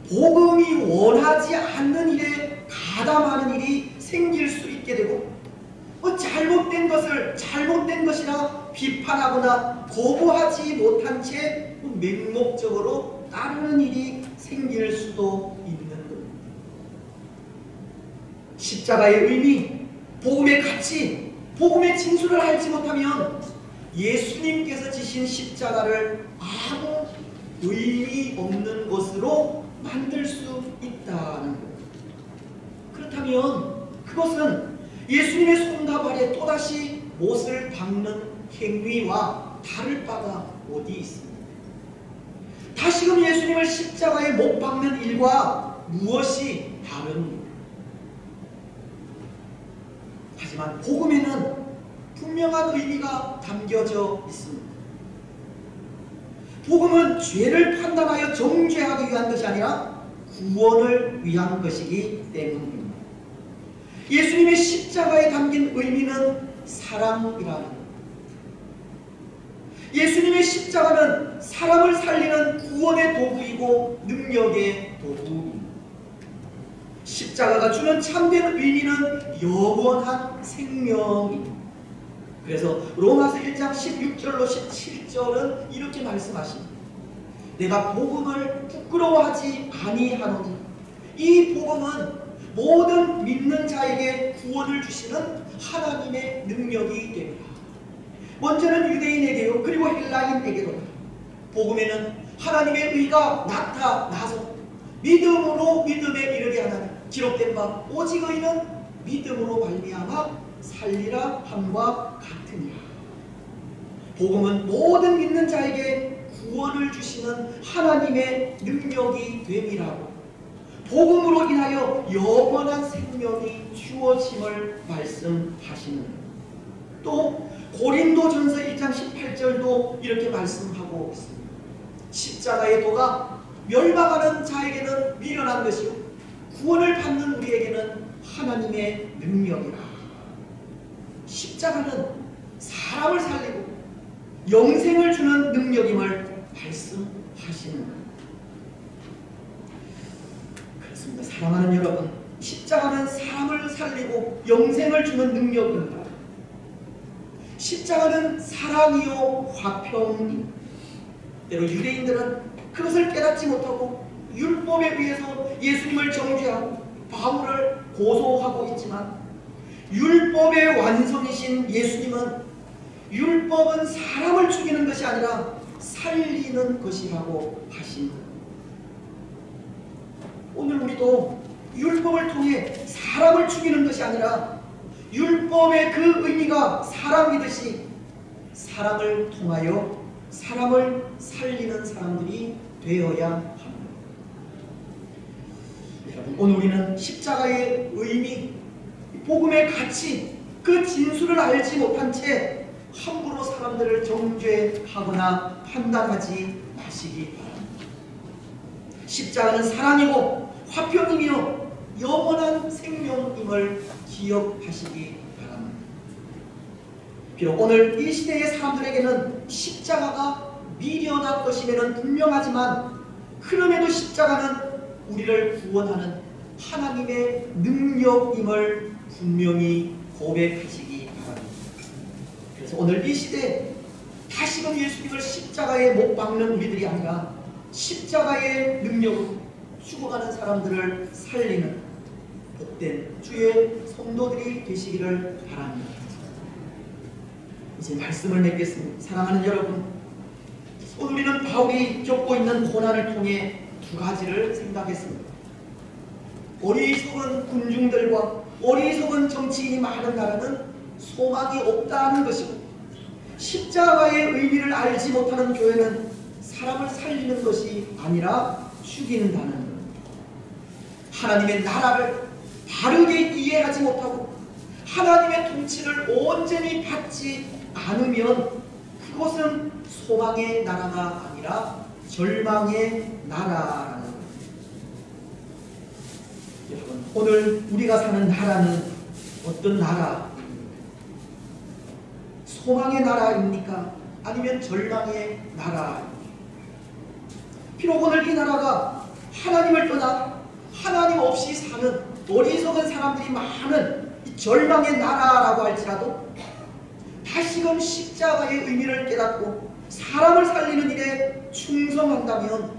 복음이 원하지 않는 일에 가담하는 일이 생길 수 있게 되고 잘못된 것을 잘못된 것이라 비판하거나 거부하지 못한 채 맹목적으로 따르는 일이 생길 수도 있는 겁니다. 십자가의 의미, 복음의 가치, 복음의 진수를 알지 못하면 예수님께서 지신 십자가를 아무 의미 없는 것으로 만들 수 있다는 것. 그렇다면 그것은 예수님의 손과 발에 또다시 못을 박는 행위와 다를 바가 어디 있습니까? 다시금 예수님을 십자가에 못 박는 일과 무엇이 다릅니까? 하지만 복음에는 분명한 의미가 담겨져 있습니다. 복음은 죄를 판단하여 정죄하기 위한 것이 아니라 구원을 위한 것이기 때문입니다. 예수님의 십자가에 담긴 의미는 사랑이라는 것. 예수님의 십자가는 사람을 살리는 구원의 도구이고 능력의 도구입니다. 십자가가 주는 참된 의미는 영원한 생명입니다. 그래서 로마서 1장 16절로 17절은 이렇게 말씀하십니다. 내가 복음을 부끄러워하지 아니하노니 이 복음은 모든 믿는 자에게 구원을 주시는 하나님의 능력이 됩니다. 먼저는 유대인에게요, 그리고 헬라인에게도 복음에는 하나님의 의가 나타나서 믿음으로 믿음에 이르게 하나니 기록된 바 오직 의는 믿음으로 말미암아 살리라 함과 같으니라. 복음은 모든 믿는 자에게 구원을 주시는 하나님의 능력이 됨이라고, 복음으로 인하여 영원한 생명이 주어짐을 말씀하시는. 또 고린도전서 1장 18절도 이렇게 말씀하고 있습니다. 십자가의 도가 멸망하는 자에게는 미련한 것이요 구원을 받는 우리에게는 하나님의 능력이라. 십자가는 사람을 살리고 영생을 주는 능력임을 말씀하시는 거예요. 그렇습니다. 사랑하는 여러분, 십자가는 사람을 살리고 영생을 주는 능력입니다. 십자가는 사랑이요 화평이. 때로 유대인들은 그것을 깨닫지 못하고 율법에 의해서 예수님을 정죄하고 바울을 고소하고 있지만, 율법의 완성이신 예수님은 율법은 사람을 죽이는 것이 아니라 살리는 것이라고 하십니다. 오늘 우리도 율법을 통해 사람을 죽이는 것이 아니라 율법의 그 의미가 사람이듯이 사람을 통하여 사람을 살리는 사람들이 되어야 합니다. 여러분, 오늘 우리는 십자가의 의미, 복음의 가치, 그 진수를 알지 못한 채 함부로 사람들을 정죄하거나 판단하지 마시기 바랍니다. 십자가는 사랑이고 화평이며 영원한 생명임을 기억하시기 바랍니다. 비록 오늘 이 시대의 사람들에게는 십자가가 미련한 것임에는 분명하지만, 그럼에도 십자가는 우리를 구원하는 하나님의 능력임을 분명히 고백하시기 바랍니다. 그래서 오늘 이 시대에 다시금 예수님을 십자가에 못 박는 우리들이 아니라 십자가의 능력으로 죽어가는 사람들을 살리는 복된 주의 성도들이 되시기를 바랍니다. 이제 말씀을 맺겠습니다. 사랑하는 여러분, 오늘 우리는 바울이 겪고 있는 고난을 통해 두 가지를 생각했습니다. 어리석은 군중들과 어리석은 정치인이 많은 나라는 소망이 없다는 것이고, 십자가의 의미를 알지 못하는 교회는 사람을 살리는 것이 아니라 죽인다는 것. 하나님의 나라를 바르게 이해하지 못하고 하나님의 통치를 온전히 받지 않으면 그것은 소망의 나라가 아니라 절망의 나라라는 거예요. 여러분, 오늘 우리가 사는 나라는 어떤 나라입니까? 소망의 나라입니까? 아니면 절망의 나라입니까? 비록 오늘 이 나라가 하나님을 떠나 하나님 없이 사는 어리석은 사람들이 많은 이 절망의 나라라고 할지라도 다시금 십자가의 의미를 깨닫고 사람을 살리는 일에 충성한다면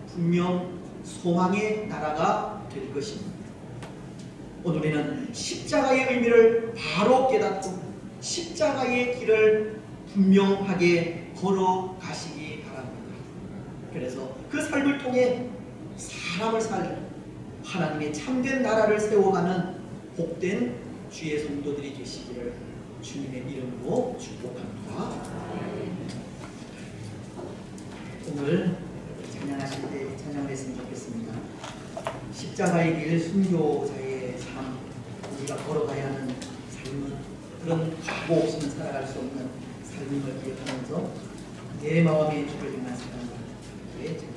분명 소망의 나라가 될 것입니다. 오늘 우리는 십자가의 의미를 바로 깨닫고 십자가의 길을 분명하게 걸어가시기 바랍니다. 그래서 그 삶을 통해 사람을 살리는 하나님의 참된 나라를 세워가는 복된 주의 성도들이 되시기를 주님의 이름으로 축복합니다. 오늘 찬양하실 때 찬양을 했으면 좋겠습니다. 십자가의 길, 순교자의 삶, 우리가 걸어가야 하는 삶은 그런 각오 없이는 살아갈 수 없는 삶임을 기억하면서 내 마음의 주를 향한 사랑과 기도에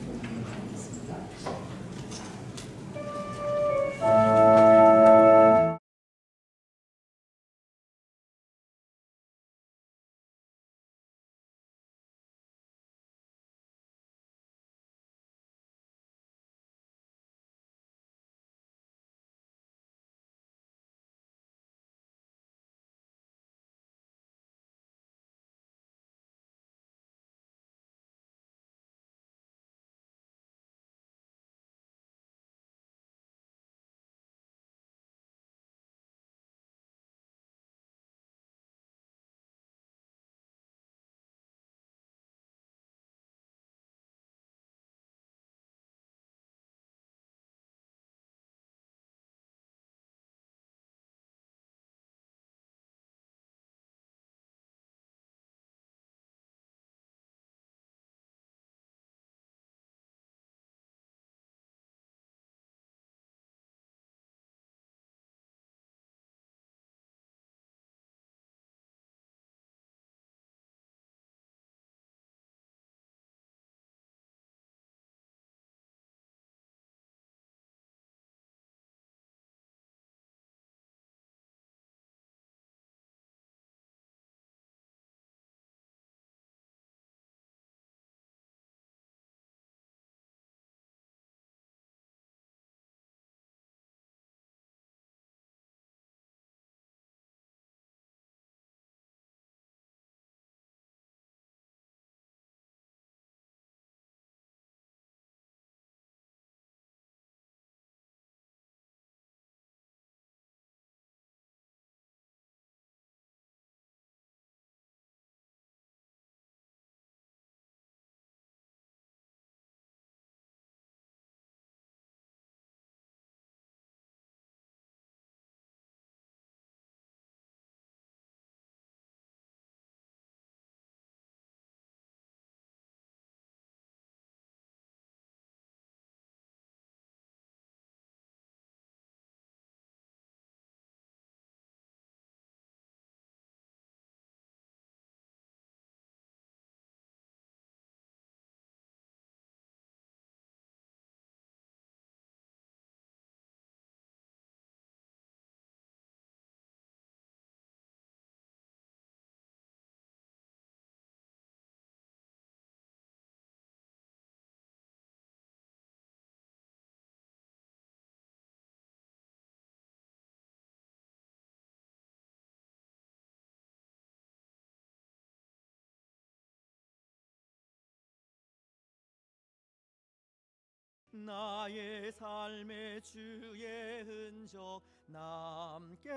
나의 삶의 주의 흔적 남게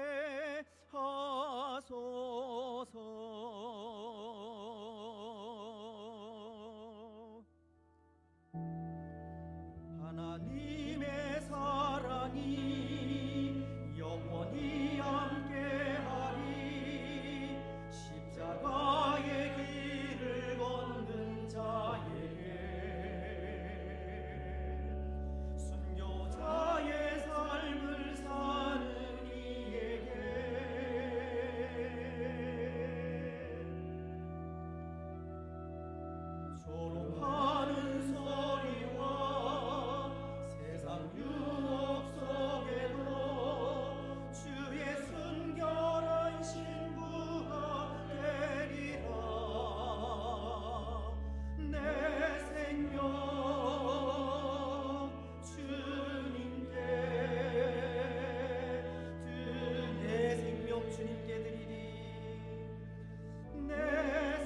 하소서. 하나님의 사랑이 영원히 함께하리. 십자가의 길을 걷는 자에게, 순교자의 삶을 사는 이에게, 조롱하는 소리와 세상 유혹 속에도 주의 순결한 신부가 되리라. 내 생명 주님께 드리리. 내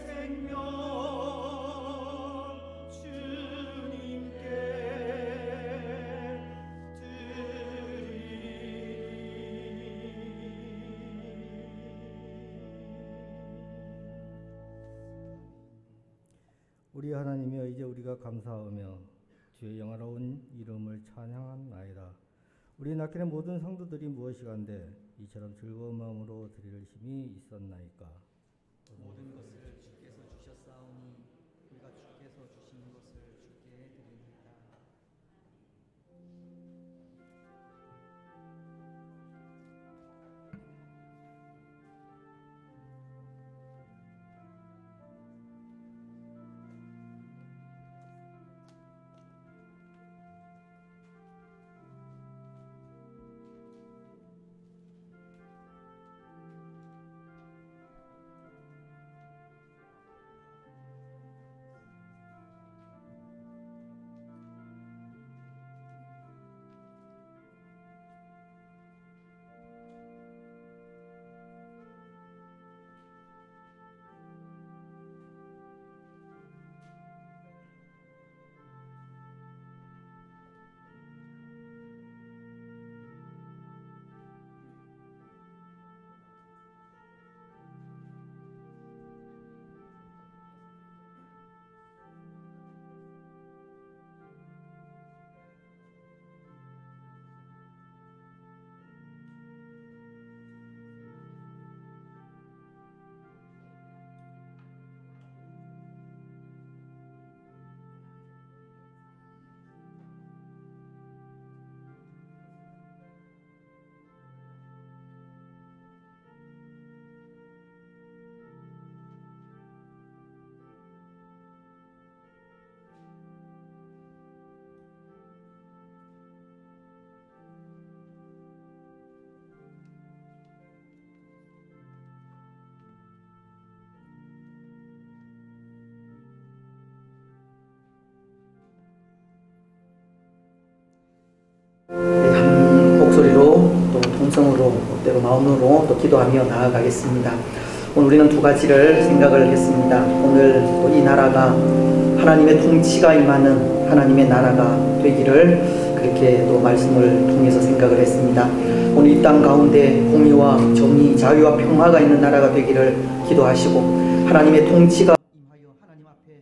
생명 주님께 우리 하나님이여, 이제 우리가 감사하며 주의 영화로운 이름을 찬양하나이다. 우리 낳기는 모든 성도들이 무엇이간데 이처럼 즐거운 마음으로 드릴 힘이 있었나이까. 모든 것을 주께서 주셨사오니 우리가 주께서 주신 것을 주께 드립니다. 한 목소리로 또 통성으로 때로 마음으로 또 기도하며 나아가겠습니다. 오늘 우리는 두 가지를 생각을 했습니다. 오늘 또 이 나라가 하나님의 통치가 임하는 하나님의 나라가 되기를 그렇게 또 말씀을 통해서 생각을 했습니다. 오늘 이 땅 가운데 공의와 정의, 자유와 평화가 있는 나라가 되기를 기도하시고, 하나님의 통치가 임하여 하나님 앞에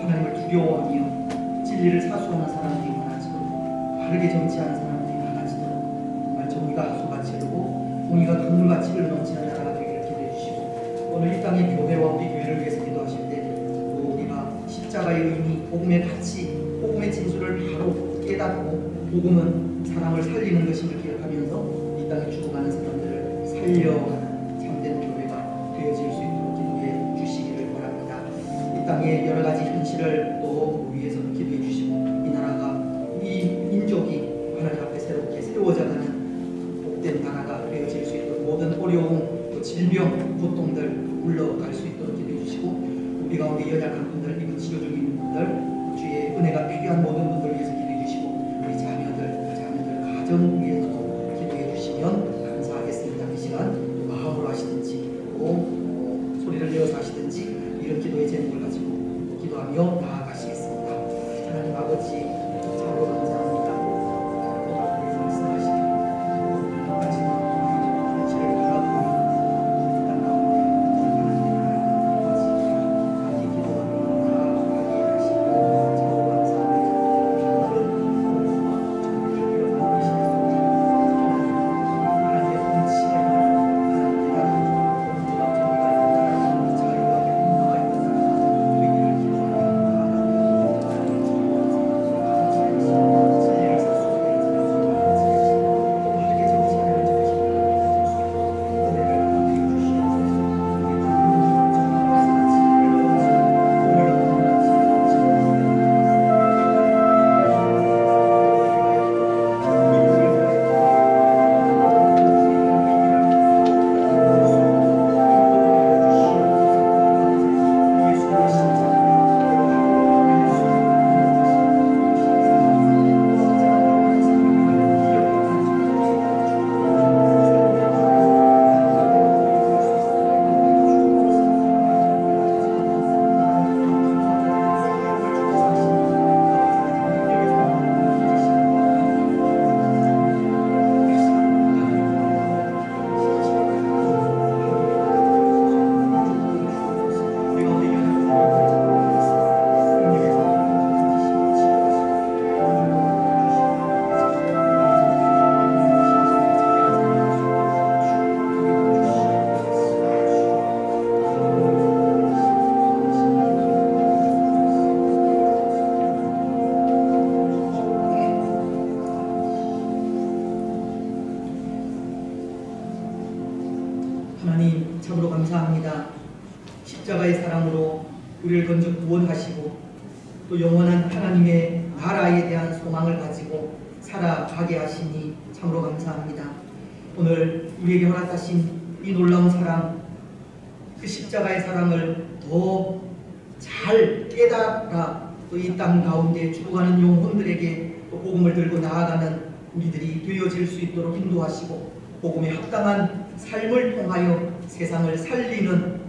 하나님을 두려워하며 진리를 사수하는 사람들이 많아지도록, 바르게 정치하는 사람들이 많아지도록, 정말 정의가 하수같이 흐르고 공의가 강물같이 흘러넘치는 나라가 되기를 기도해 주시고, 오늘 이 땅의 교회와 우리 교회를 위해서 기도하실 때 또 우리가 십자가의 의미, 복음의 가치, 복음의 진수를 바로 깨닫고, 복음은 사람을 살리는 것임을 기억하면서 이 땅에 죽어가는 사람들을 살려가는 참된 교회가 되어질 수 있도록 기도해 주시기를 바랍니다. 이 땅의 여러 가지 현실을 또 위해서 기도해 주시고, 이 나라가, 이 민족이 하나님 앞에 새롭게 세워져가는 복된 나라가 되어질 수 있도록, 모든 어려움, 또 질병, 고통들 물러갈 수 있도록 기도해 주시고, 우리 가운데 연약한 분들, 이거 치료 중에 있는 분들, 주의 은혜가 필요한 모든 분들을 위해서 기도해 주시고, 우리 자녀들, 가정 위해서도 기도해 주시면 감사하겠습니다. 이 시간 마음으로 하시든지 또 소리를 내어서 하시든지 이런 기도의 제목을 가지고 기도하며 나아가시겠습니다. 하나님 아버지, 참 하나님 참으로 감사합니다. 십자가의 사랑으로 우리를 건져 구원하시고 또 영원한 하나님의 나라에 대한 소망을 가지고 살아가게 하시니 참으로 감사합니다. 오늘 우리에게 허락하신 이 놀라운 사랑, 그 십자가의 사랑을 더 잘 깨달아 또 이 땅 가운데 죽어가는 영혼들에게 또 복음을 들고 나아가는 우리들이 되어질 수 있도록 인도하시고 복음에 합당한 삶을 통하여 세상을 살리는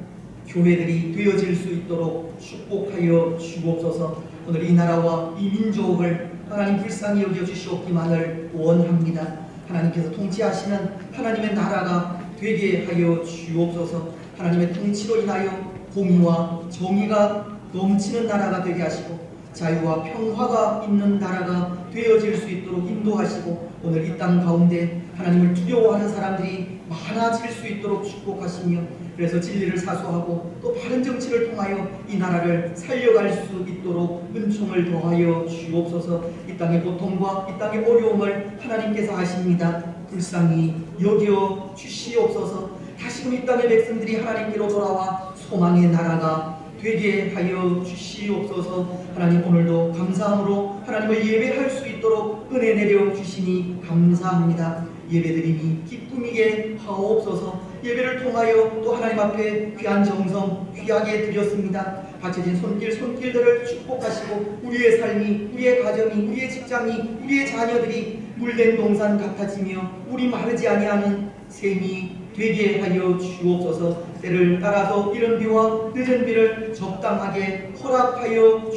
교회들이 되어질 수 있도록 축복하여 주옵소서. 오늘 이 나라와 이 민족을 하나님 불쌍히 여겨주시옵기만을 원합니다. 하나님께서 통치하시는 하나님의 나라가 되게 하여 주옵소서. 하나님의 통치로 인하여 공의와 정의가 넘치는 나라가 되게 하시고 자유와 평화가 있는 나라가 되어질 수 있도록 인도하시고 오늘 이 땅 가운데 하나님을 두려워하는 사람들이 많아질 수 있도록 축복하시며 그래서 진리를 사수하고 또 바른 정치를 통하여 이 나라를 살려갈 수 있도록 은총을 더하여 주옵소서. 이 땅의 고통과 이 땅의 어려움을 하나님께서 아십니다. 불쌍히 여겨 주시옵소서. 다시금 이 땅의 백성들이 하나님께로 돌아와 소망의 나라가 되게 하여 주시옵소서. 하나님 오늘도 감사함으로 하나님을 예배할 수 있도록 은혜 내려 주시니 감사합니다. 예배드림이 기쁨이게 하옵소서. 예배를 통하여 또 하나님 앞에 귀한 정성 귀하게 드렸습니다. 바쳐진 손길들을 축복하시고 우리의 삶이, 우리의 가정이, 우리의 직장이, 우리의 자녀들이 물된 동산 같아지며 우리 마르지 아니하는 샘이 되게 하여 주옵소서. 때를 따라서 이른 비와 늦은 비를 적당하게 허락하여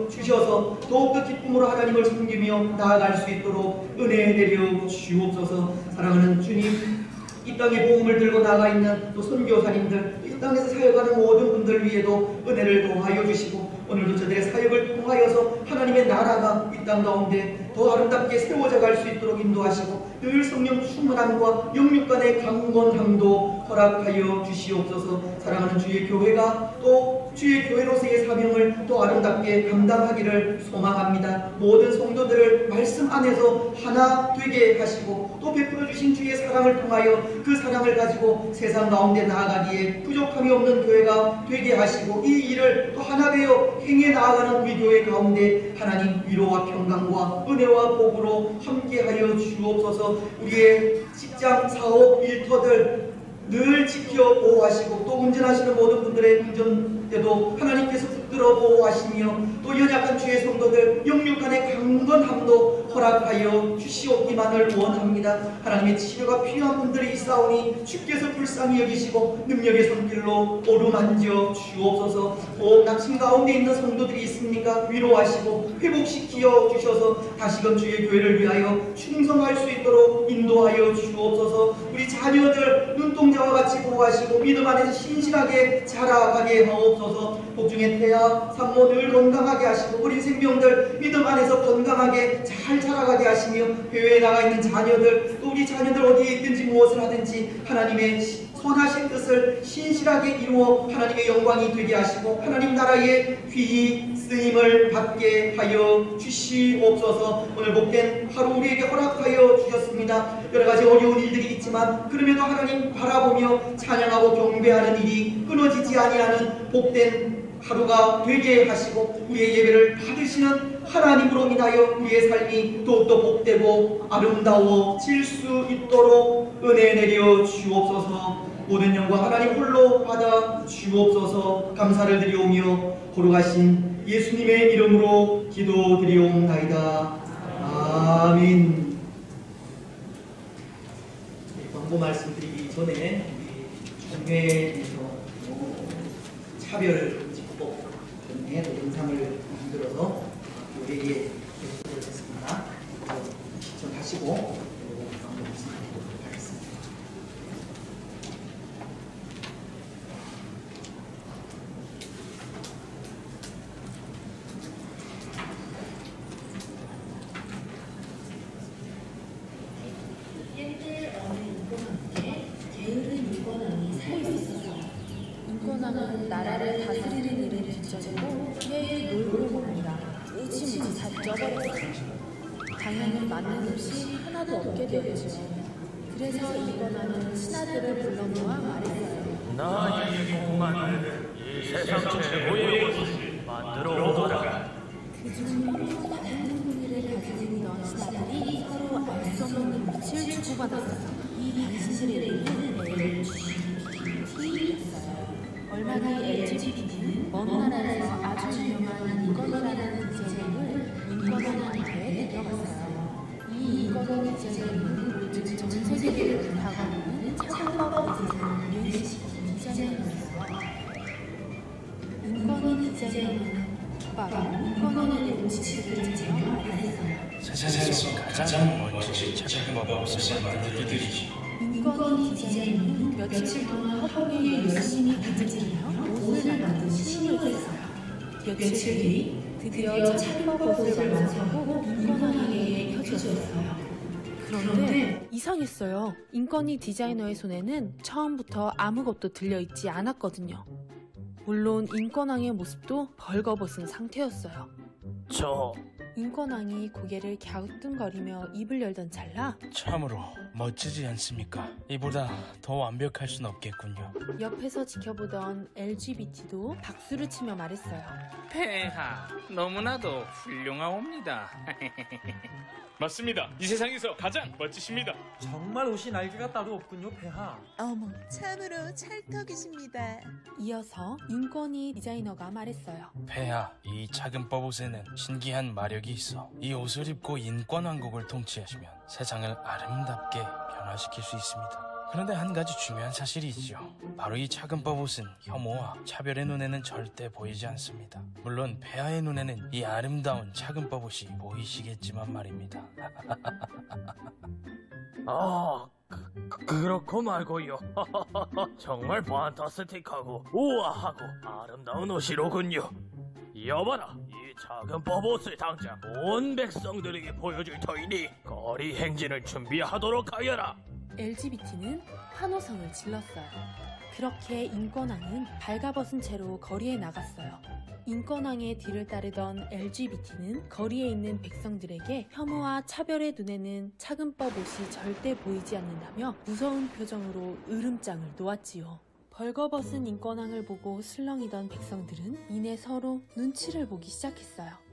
주셔서 더욱더 기쁨으로 하나님을 섬기며 나아갈 수 있도록 은혜 내려 주옵소서. 사랑하는 주님, 이 땅에 복음을 들고 나가 있는 또 선교사님들, 이 땅에서 사역하는 모든 분들 위에도 은혜를 더하여 주시고 오늘도 저들의 사역을 통하여서 하나님의 나라가 이 땅 가운데 더 아름답게 세워져 갈 수 있도록 인도하시고 늘 성령 충만함과 영육 간의 강건함도 허락하여 주시옵소서. 사랑하는 주의 교회가 또 주의 교회로서의 사명을 또 아름답게 감당하기를 소망합니다. 모든 성도들을 말씀 안에서 하나 되게 하시고 또 베풀어 주신 주의 사랑을 통하여 그 사랑을 가지고 세상 가운데 나아가기에 부족함이 없는 교회가 되게 하시고 이 일을 또 하나 되어 행해 나아가는 우리 교회 가운데 하나님 위로와 평강과 은혜와 복으로 함께하여 주옵소서. 우리의 직장, 사업, 일터들 늘 지켜 보호하시고 또 운전하시는 모든 분들의 운전에도 하나님께서 붙들어 보호하시며 또 연약한 주의 성도들 영육간의 강건함도 허락하여 주시옵기만을 원합니다. 하나님의 치료가 필요한 분들이 있사오니 주께서 불쌍히 여기시고 능력의 손길로 어루만져 주옵소서. 낙심 가운데 있는 성도들이 있습니까? 위로하시고 회복시켜 주셔서 다시금 주의 교회를 위하여 충성할 수 있도록 인도하여 주옵소서. 우리 자녀들 눈동자와 같이 보호하시고 믿음 안에서 신실하게 자라가게 하옵소서. 복중의 태아, 산모 늘 건강하게 하시고 어린 생명들 믿음 안에서 건강하게 잘 자라가게 하시며 교회에 나가 있는 자녀들 또 우리 자녀들 어디에 있든지 무엇을 하든지 하나님의 선하신 뜻을 신실하게 이루어 하나님의 영광이 되게 하시고 하나님 나라의 귀히 쓰임을 받게 하여 주시옵소서. 오늘 복된 하루 우리에게 허락하여 주셨습니다. 여러가지 어려운 일들이 있지만 그럼에도 하나님 바라보며 찬양하고 경배하는 일이 끊어지지 아니하는 복된 하루가 되게 하시고 우리의 예배를 받으시는 하나님으로 인하여 우리의 삶이 더욱더 복되고 아름다워질 수 있도록 은혜 내려 주옵소서. 모든 영광 하나님 홀로 받아 주옵소서. 감사를 드리오며 거룩하신 예수님의 이름으로 기도드리옵나이다. 아멘. 광고 말씀드리기 전에 우리 총회에서 차별 의 영상을 만들어서 교회에 제공을 했습니다. 시청하시고 광고 말씀드리도록 하겠습니다. 옛들 어느 인권한테 게으른 인권왕이 살고 있었어요. 인권왕은 나라를 다스리는 일을 뒤처지고 매일 놀고 먹느라 무지무지 살쪄버렸어요. 당연히 맞는 음식 하나도 없게 되었죠. 그래서 그래서 인권왕은 신하들을 불러 모아 말했어요. 나에게 공만을 이 세상 최고의 옷을 만들어 오거라. 그중 다른 무기를 가지고 있던 신하들이 서로 알 수 없는 빛을 주고받았어요. 이 당신들의 이름은 LGBT였어요. 얼마 뒤 LGBT는 먼 나라에서 아주 유명한 인권이라는 디자인을 인권왕한테 들어갔어요. 이 인권왕 디자인은 요즘 전 세계를 불타고 있는 차별법을 유행시킨 디자인이었어요. 인권위 디자인은 바로 인권원에 대한 지식을 제어 말했어요. 세상에서 가장 멋진 착한 옷을 만들어드리지. 인권위 디자인은 며칠 동안 허공에 열심히 발전하며 옷을 만드는 시험을 했어요. 며칠 뒤 드디어 착법 옷을 완성하고 인권원에게 펴주었어요. 그런데 이상했어요. 인권위 디자이너의 손에는 처음부터 아무것도 들려있지 않았거든요. 물론 인권왕의 모습도 벌거벗은 상태였어요. 인권왕이 고개를 갸우뚱거리며 입을 열던 찰나 참으로 멋지지 않습니까? 이보다 더 완벽할 순 없겠군요. 옆에서 지켜보던 LGBT도 박수를 치며 말했어요. 폐하, 너무나도 훌륭하옵니다. 맞습니다. 이 세상에서 가장 멋지십니다. 정말 옷이 날개가 따로 없군요, 폐하. 어머, 참으로 찰떡이십니다. 이어서 인권위 디자이너가 말했어요. 폐하, 이 작은 법옷에는 신기한 마력이 있어. 이 옷을 입고 인권왕국을 통치하시면 세상을 아름답게 변화시킬 수 있습니다. 그런데 한 가지 중요한 사실이 있죠. 바로 이 작은 법옷은 혐오와 차별의 눈에는 절대 보이지 않습니다. 물론 폐하의 눈에는 이 아름다운 작은 법옷이 보이시겠지만 말입니다. 그렇고 말고요. 정말 판타스틱하고 우아하고 아름다운 옷이로군요. 여봐라, 이 작은 법옷을 당장 온 백성들에게 보여줄 터이니 거리 행진을 준비하도록 하여라. LGBT는 환호성을 질렀어요. 그렇게 인권왕은 발가벗은 채로 거리에 나갔어요. 인권왕의 뒤를 따르던 LGBT는 거리에 있는 백성들에게 혐오와 차별의 눈에는 차근법 옷이 절대 보이지 않는다며 무서운 표정으로 으름장을 놓았지요. 벌거벗은 인권왕을 보고 슬렁이던 백성들은 이내 서로 눈치를 보기 시작했어요.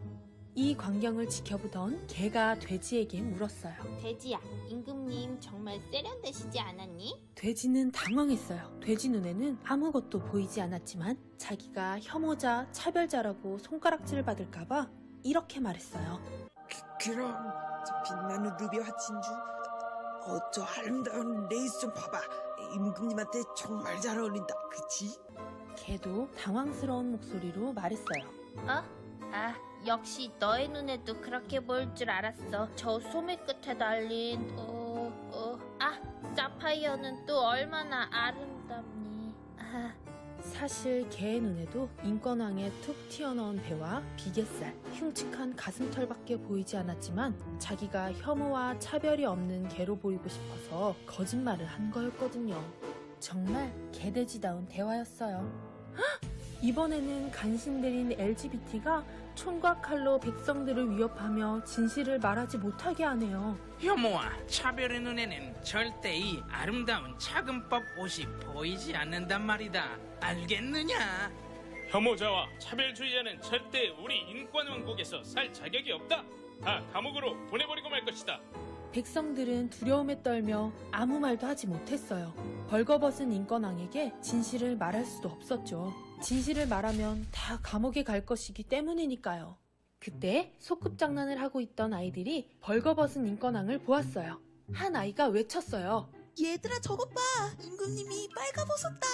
이 광경을 지켜보던 개가 돼지에게 물었어요. 돼지야, 임금님 정말 세련되시지 않았니? 돼지는 당황했어요. 돼지 눈에는 아무것도 보이지 않았지만 자기가 혐오자, 차별자라고 손가락질을 받을까봐 이렇게 말했어요. 그럼 저 빛나는 루비 화친주, 저 아름다운 레이스 좀 봐봐. 임금님한테 정말 잘 어울린다, 그치? 개도 당황스러운 목소리로 말했어요. 역시 너의 눈에도 그렇게 보일 줄 알았어. 저 소매 끝에 달린 사파이어는 또 얼마나 아름답니. 사실 개의 눈에도 인권왕의 툭 튀어나온 배와 비계살, 흉측한 가슴털밖에 보이지 않았지만 자기가 혐오와 차별이 없는 개로 보이고 싶어서 거짓말을 한 거였거든요. 정말 개돼지다운 대화였어요. 이번에는 간신들인 LGBT가 총과 칼로 백성들을 위협하며 진실을 말하지 못하게 하네요. 혐오와 차별의 눈에는 절대 이 아름다운 차근법 옷이 보이지 않는단 말이다. 알겠느냐? 혐오자와 차별주의자는 절대 우리 인권왕국에서 살 자격이 없다. 다 감옥으로 보내버리고 말 것이다. 백성들은 두려움에 떨며 아무 말도 하지 못했어요. 벌거벗은 인권왕에게 진실을 말할 수도 없었죠. 진실을 말하면 다 감옥에 갈 것이기 때문이니까요. 그때 소꿉장난을 하고 있던 아이들이 벌거벗은 인권왕을 보았어요. 한 아이가 외쳤어요. 얘들아, 저것 봐! 임금님이 빨가벗었다!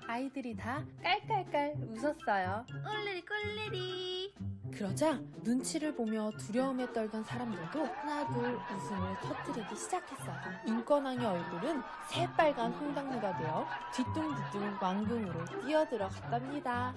아이들이 다 깔깔깔 웃었어요. 꿀리리 꿀리리. 그러자 눈치를 보며 두려움에 떨던 사람들도 하나둘 웃음을 터뜨리기 시작했어요. 인권왕의 얼굴은 새빨간 홍당무가 되어 뒤뚱뒤뚱 왕궁으로 뛰어들어갔답니다.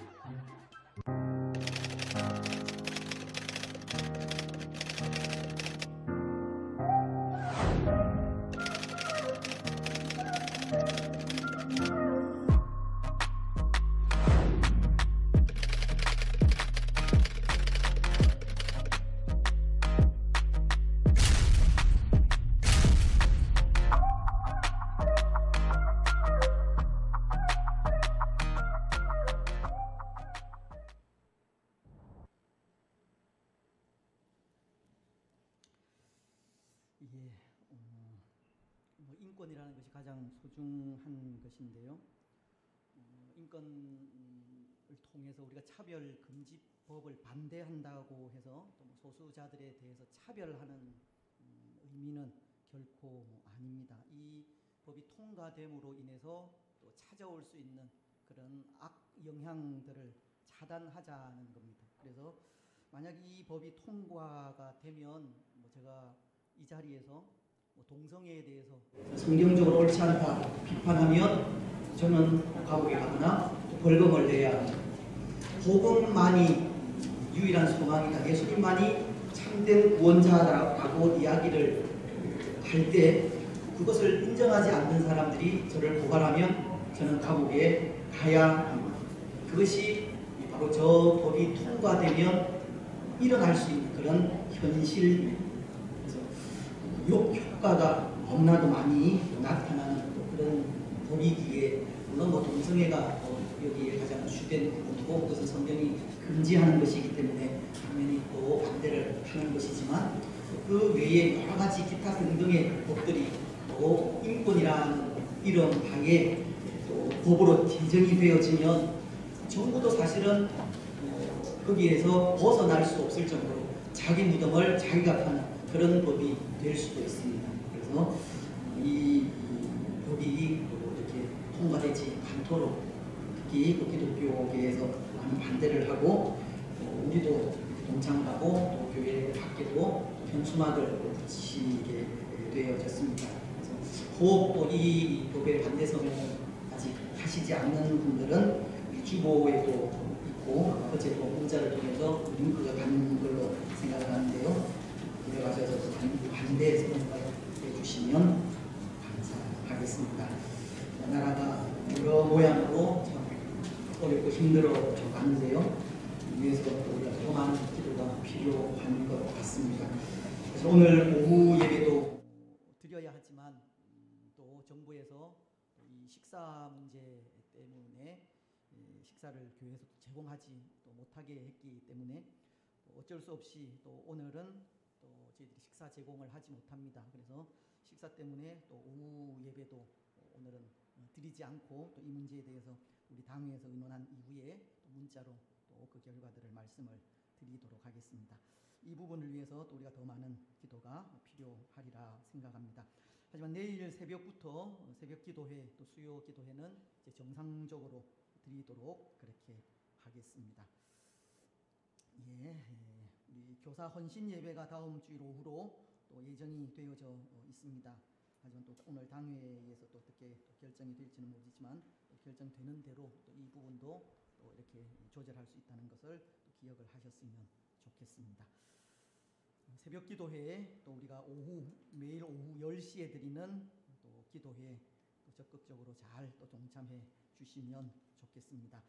인권이라는 것이 가장 소중한 것인데요. 인권을 통해서 우리가 차별금지법을 반대한다고 해서 또 소수자들에 대해서 차별하는 의미는 결코 아닙니다. 이 법이 통과됨으로 인해서 또 찾아올 수 있는 그런 악 영향들을 차단하자는 겁니다. 그래서 만약 이 법이 통과가 되면 제가 이 자리에서 동성애에 대해서 성경적으로 옳지 않다 비판하면 저는 감옥에 가거나 벌금을 내야 합니다. 복음만이 유일한 소망이다. 예수님만이 참된 구원자라고 이야기를 할 때 그것을 인정하지 않는 사람들이 저를 고발하면 저는 감옥에 가야 합니다. 그것이 바로 저 법이 통과되면 일어날 수 있는 그런 현실입니다. 그래서 효과가 너무나도 많이 나타나는 그런 법이기에 물론 동성애가 여기에 가장 주된 부분이고 그것은 성경이 금지하는 것이기 때문에 당연히 또 반대를 하는 것이지만 그 외에 여러 가지 기타 등등의 법들이 또 인권이라는 이런 하에 또 법으로 제정이 되어지면 정부도 사실은 거기에서 벗어날 수 없을 정도로 자기 무덤을 자기가 파는 그런 법이 될 수도 있습니다. 그래서 이 법이 이렇게 통과되지 않도록 특히 기독교계에서 많이 반대를 하고 우리도 동참하고 또 교회 밖에도 현수막을 붙이게 되어졌습니다. 혹 또 이 법에 반대 서명을 아직 하시지 않는 분들은 우리 주보에도 있고 어제도 문자를 통해서 링크가 가는 걸로 생각을 하는데요. 들어가셔서 반대 서명을 해주시면 감사하겠습니다. 나라가 여러 모양으로 참 어렵고 힘들어 가는데요. 위해서 우리가 더 많은 기도가 필요한 것 같습니다. 그래서 오늘 오후 예배도 드려야 하지만 또 정부에서 이 식사 문제 때문에 식사를 교회에서 제공하지 또 못하게 했기 때문에 어쩔 수 없이 또 오늘은 또 저희들이 식사 제공을 하지 못합니다. 그래서 식사 때문에 또 오후 예배도 오늘은 드리지 않고 또 이 문제에 대해서 우리 당회에서 의논한 이후에 또 문자로 또 그 결과들을 말씀을 드리도록 하겠습니다. 이 부분을 위해서 또 우리가 더 많은 기도가 필요하리라 생각합니다. 하지만 내일 새벽부터 새벽 기도회 또 수요 기도회는 이제 정상적으로 드리도록 그렇게 하겠습니다. 우리 교사 헌신 예배가 다음 주일 오후로 또 예정이 되어져 있습니다. 하지만 또 오늘 당회에서 또 어떻게 또 결정이 될지는 모르지만 결정되는 대로 또 이 부분도 또 이렇게 조절할 수 있다는 것을 또 기억을 하셨으면 좋겠습니다. 새벽 기도회에 또 우리가 매일 오후 10시에 드리는 또 기도회에 또 적극적으로 잘 또 동참해 주시면 좋겠습니다.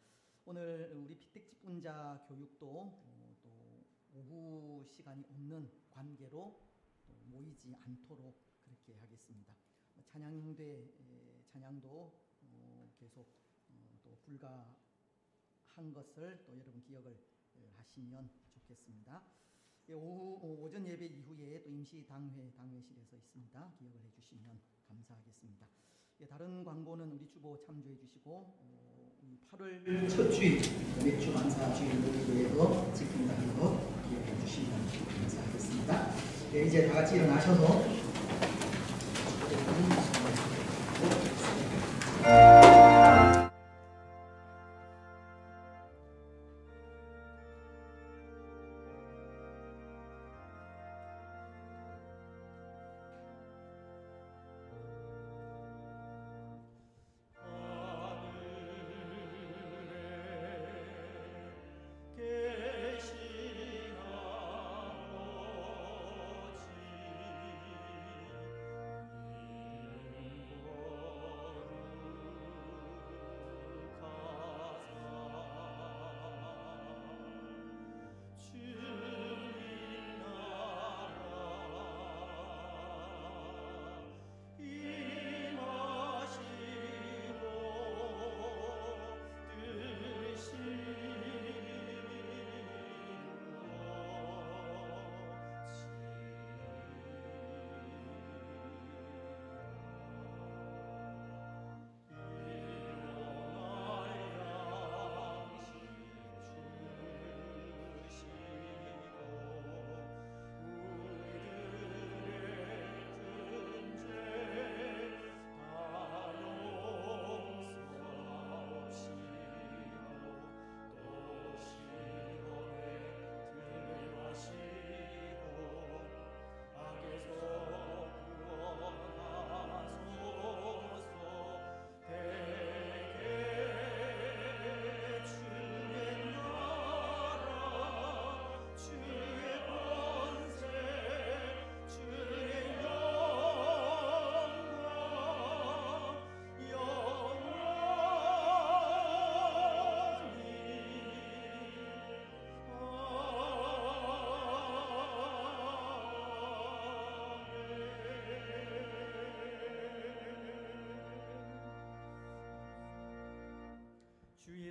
오늘 우리 피택집분자 교육도 또 오후 시간이 없는 관계로 또 모이지 않도록 그렇게 하겠습니다. 찬양도 계속 또 불가한 것을 또 여러분 기억을 하시면 좋겠습니다. 오전 예배 이후에 또 임시 당회실에서 있습니다. 기억을 해주시면 감사하겠습니다. 다른 광고는 우리 주보 참조해 주시고 8월 첫 주일 맥주 만사 주일 모임에서 집행하는 것 기억해 주시면 감사하겠습니다. 이제 다 같이 일어나셔서 계신 아버지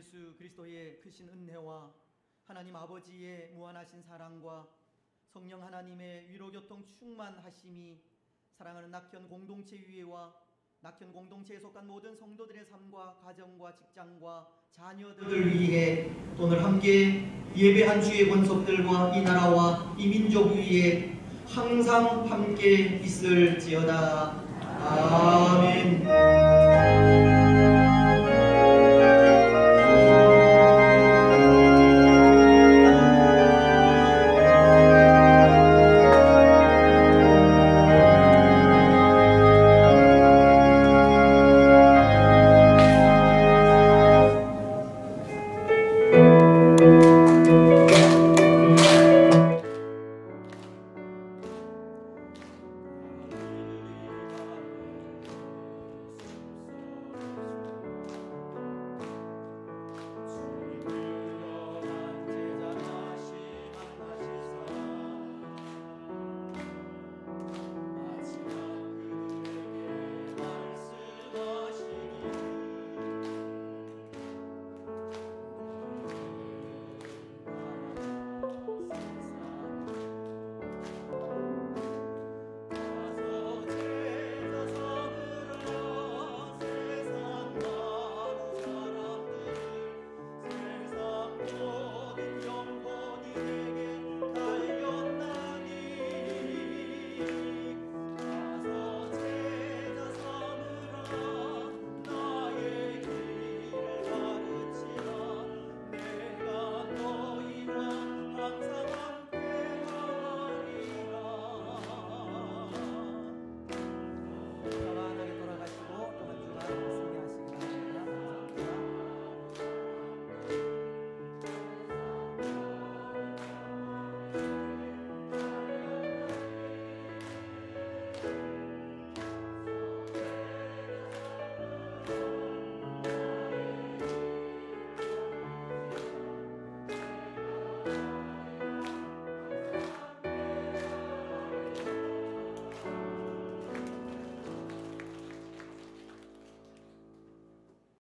예수 그리스도의 크신 은혜와 하나님 아버지의 무한하신 사랑과 성령 하나님의 위로교통 충만하심이 사랑하는 낙현 공동체 위에와 낙현 공동체에 속한 모든 성도들의 삶과 가정과 직장과 자녀들을 위해 오늘 함께 예배한 주의 권속들과 이 나라와 이 민족 위에 항상 함께 있을지어다. 아멘.